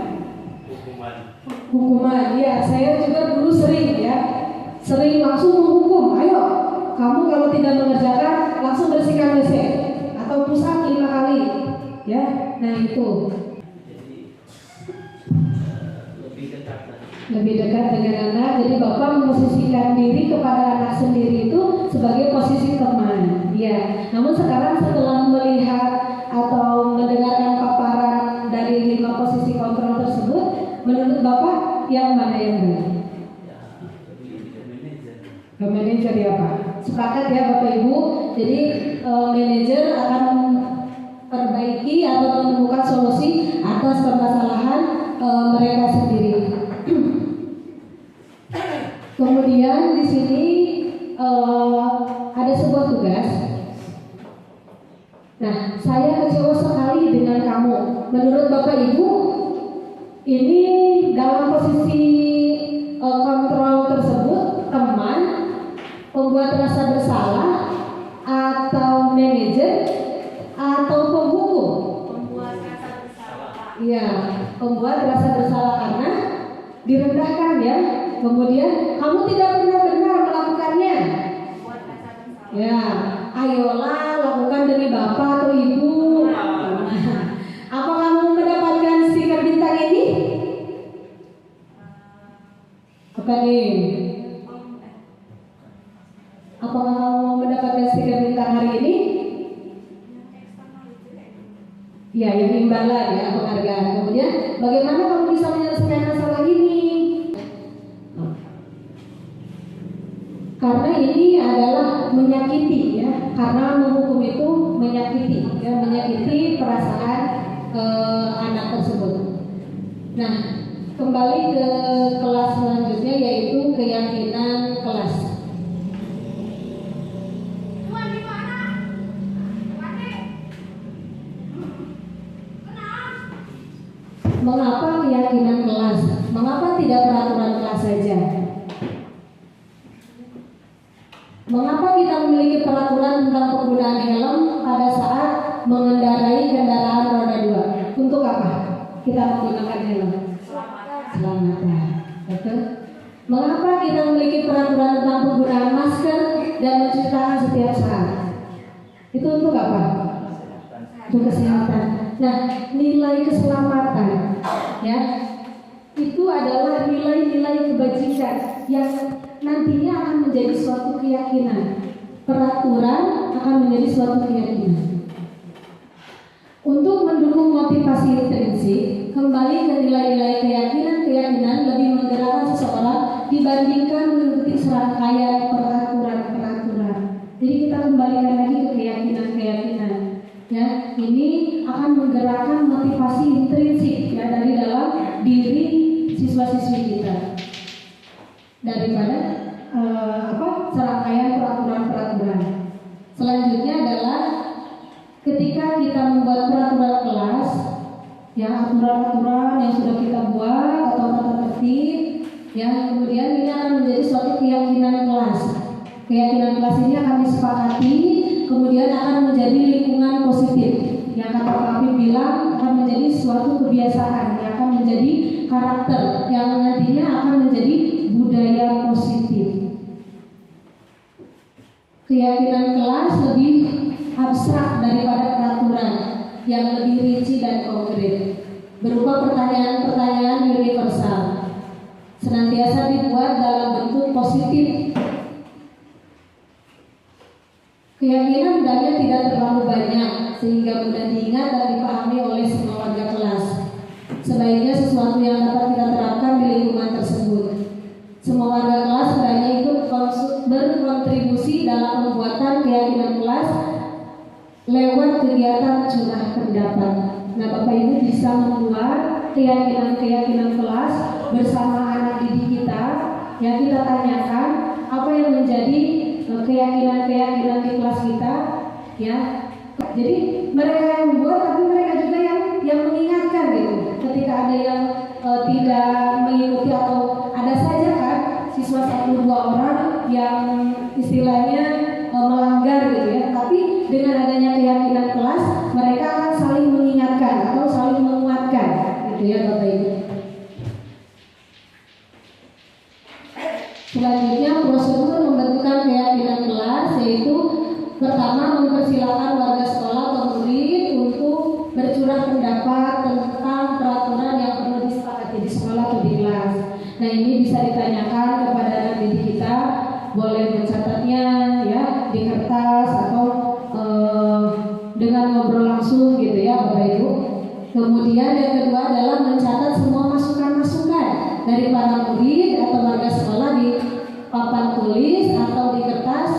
Hukuman, ya. Saya juga dulu sering langsung menghukum. Ayo, kamu kalau tidak mengerjakan langsung bersihkan WC atau push up 5 kali, ya. Nah itu lebih dekat dengan anak. Jadi Bapak memposisikan diri kepada anak sendiri itu sebagai posisi teman, ya. Namun sekarang setelah melihat atau mendengarkan paparan dari 5 posisi kontrol tersebut, menurut Bapak yang mana yang baik? Ke manajer, ya Pak. Sepakat ya Bapak Ibu. Jadi manajer akan perbaiki atau menemukan solusi atas permasalahan mereka sendiri. Kemudian di sini ada sebuah tugas. Nah, saya kecewa sekali dengan kamu. Menurut Bapak Ibu, Ini dalam posisi kontrol tersebut, teman, pembuat rasa bersalah, atau manajer, atau penghukum? Membuat rasa bersalah, Pak. Iya, pembuat rasa bersalah karena direndahkan ya. Kemudian kamu tidak pernah benar melakukannya. Membuat rasa bersalah. Ya, ayolah lakukan demi bapak atau ibu. Apa kamu mendapatkan stiker bintang ini? Apa nih? Apakah kamu mau mendapatkan stiker bintang hari ini? Ya, yang imbalan ya, penghargaan. Kemudian bagaimana kamu bisa menyelesaikan masalah ini? Karena ini adalah menyakiti ya, karena menghukum itu menyakiti ya, menyakiti perasaan anak tersebut. Nah, kembali ke kelas selanjutnya yaitu keyakinan kelas. Mengapa keyakinan kelas? Mengapa tidak peraturan kelas saja? Mengapa kita memiliki peraturan tentang penggunaan helm pada saat mengendarai kendaraan roda 2? Untuk apa kita menggunakan helm? Selamatan. Betul? Mengapa kita memiliki peraturan tentang penggunaan masker dan mencuci tangan setiap saat? Itu untuk apa? Untuk kesehatan. Nah, nilai keselamatan ya, itu adalah nilai-nilai kebajikan yang nantinya akan menjadi suatu keyakinan. Peraturan akan menjadi suatu keyakinan. Untuk mendukung motivasi intrinsik, kembali ke nilai-nilai keyakinan lebih menggerakkan seseorang dibandingkan mengikuti serangkaian peraturan-peraturan. Jadi kita kembalikan lagi ke keyakinan. Ya, ini akan menggerakkan motivasi intrinsik ya dari dalam diri siswa-siswi kita daripada serangkaian peraturan-peraturan. Selanjutnya adalah ketika kita membuat peraturan kelas, ya aturan-aturan yang sudah kita buat atau tata tertib, ya kemudian ini akan menjadi suatu keyakinan kelas. Keyakinan kelas ini akan disepakati, kemudian akan menjadi lingkungan positif. Yang kata Pak Afif bilang akan menjadi suatu kebiasaan, yang akan menjadi karakter, yang nantinya akan menjadi budaya positif. Keyakinan kelas lebih abstrak daripada peraturan yang lebih rinci dan konkret, berupa pertanyaan-pertanyaan universal, senantiasa dibuat dalam bentuk positif. Keyakinan hendaknya tidak terlalu banyak sehingga mudah diingat dan dipahami oleh semua warga kelas. Sebaiknya sesuatu yang dapat kita terapkan di lingkungan tersebut. Semua warga kelas hendaknya ikut berkontribusi dalam pembuatan keyakinan kelas lewat kegiatan curah pendapat. Nah, Bapak Ibu bisa membuat keyakinan kelas bersama anak didik kita. Yang kita tanyakan apa yang menjadi keyakinan di kelas kita, ya. Jadi mereka yang membuat, tapi mereka juga yang mengingatkan gitu. Ketika ada yang tidak mengikuti atau ada saja kan siswa 1-2 orang yang istilahnya melanggar gitu ya. Tapi dengan adanya keyakinan kelas, mereka akan saling mengingatkan atau saling menguatkan, gitu ya Bapak Ibu. Selanjutnya prosedur pembentukan keyakinan kelas yaitu pertama mempersilakan warga sekolah atau murid untuk bercurah pendapat tentang peraturan yang perlu disepakati di sekolah atau di kelas. Nah, ini bisa ditanyakan kepada anak didik kita, boleh mencatatnya ya di kertas atau dengan ngobrol langsung gitu ya Bapak Ibu. Kemudian yang kedua adalah mencatat semua masukan-masukan dari para murid atau warga sekolah di papan tulis atau di kertas,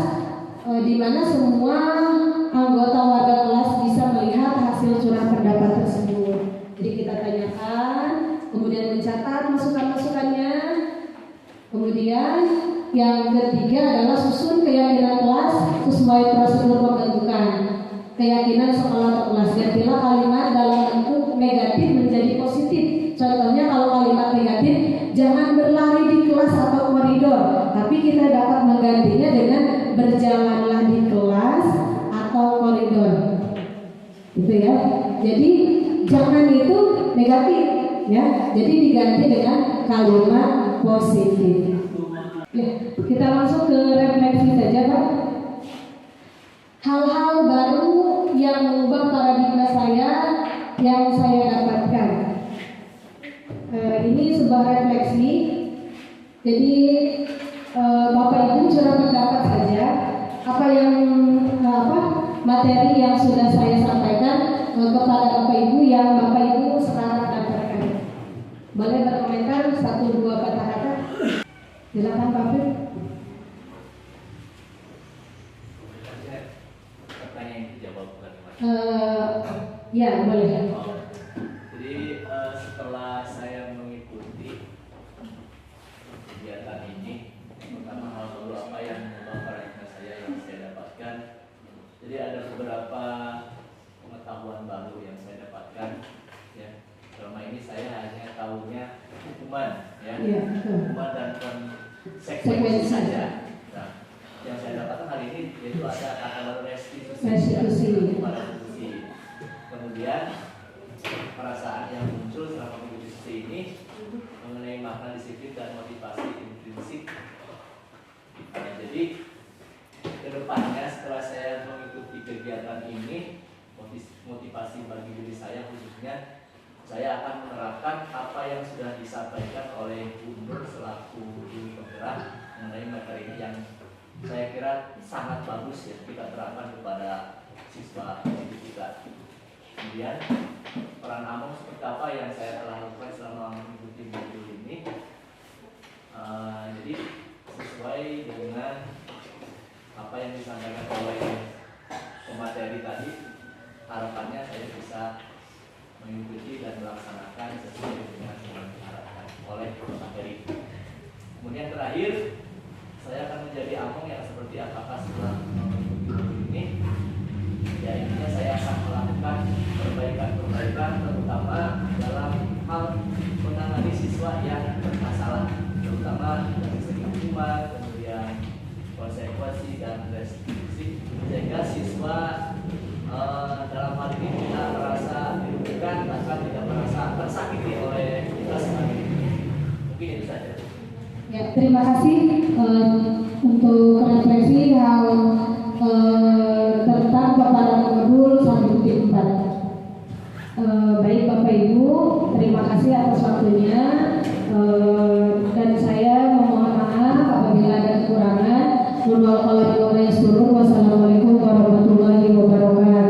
di mana semua anggota warga kelas bisa melihat hasil curah pendapat tersebut. Jadi kita tanyakan, kemudian mencatat masukan-masukannya. Kemudian yang ketiga adalah susun keyakinan kelas sesuai prosedur pembentukan keyakinan sekolah atau kelas. Gantilah kalimat dalam bentuk negatif menjadi positif Contohnya kalau kalimat negatif, jangan berlari di kelas atau koridor, tapi kita dapat menggantinya dengan berjalanlah di kelas atau koridor. Gitu ya. Jadi jangan itu negatif ya. Jadi diganti dengan kalimat positif. Ya, kita langsung ke refleksi saja, Pak. Hal-hal baru yang mengubah paradigma saya yang saya dapatkan. Ini sebuah refleksi. Jadi Bapak Ibu curah pendapat saja apa yang materi yang sudah saya sampaikan kepada Bapak Ibu yang Bapak Ibu sekarang dapatkan. Boleh berkomentar 1-2 patah kata. Silakan Pak Fir. Pertanyaan dijawab bukan? Ya boleh. Jadi setelah saya mengikuti kegiatan ini, pertama hal baru apa yang mengubah paradigma saya yang saya dapatkan. Jadi ada beberapa pengetahuan baru yang saya dapatkan. Ya, selama ini saya hanya tahunya hukuman, ya, hukuman dan konsekuensi saja. Nah, yang saya dapatkan hari ini yaitu ada kata baru restitusi. Kemudian perasaan yang muncul selama mengikuti diskusi ini mengenai makna disiplin dan motivasi intrinsik. Nah, jadi kedepannya setelah saya mengikuti kegiatan ini, motivasi bagi diri saya khususnya, saya akan menerapkan apa yang sudah disampaikan oleh Bu Nur selaku guru penggerak mengenai materi ini yang saya kira sangat bagus ya kita terapkan kepada siswa kita. Kemudian peran Among seperti apa yang saya telah lakukan selama mengikuti modul ini. Jadi sesuai dengan apa yang disampaikan oleh pemateri tadi, harapannya saya bisa mengikuti dan melaksanakan sesuai dengan yang diharapkan oleh pemateri. Kemudian terakhir, saya akan menjadi Among yang seperti apakah setelah mengikuti modul ini. Ya, intinya saya akan melakukan perbaikan-perbaikan terutama dalam hal menangani siswa yang bermasalah, terutama dari segi hukuman, kemudian konsekuensi dan restitusi, sehingga siswa dalam hal ini tidak merasa dirugikan, bahkan tidak merasa tersakiti oleh kita sebagai mungkin itu saja. Ya, terima kasih untuk refleksi hal tentang pembahasan modul 1.4. Baik Bapak Ibu, terima kasih atas waktunya dan saya memohon maaf apabila ada kekurangan. Wassalamualaikum warahmatullahi wabarakatuh.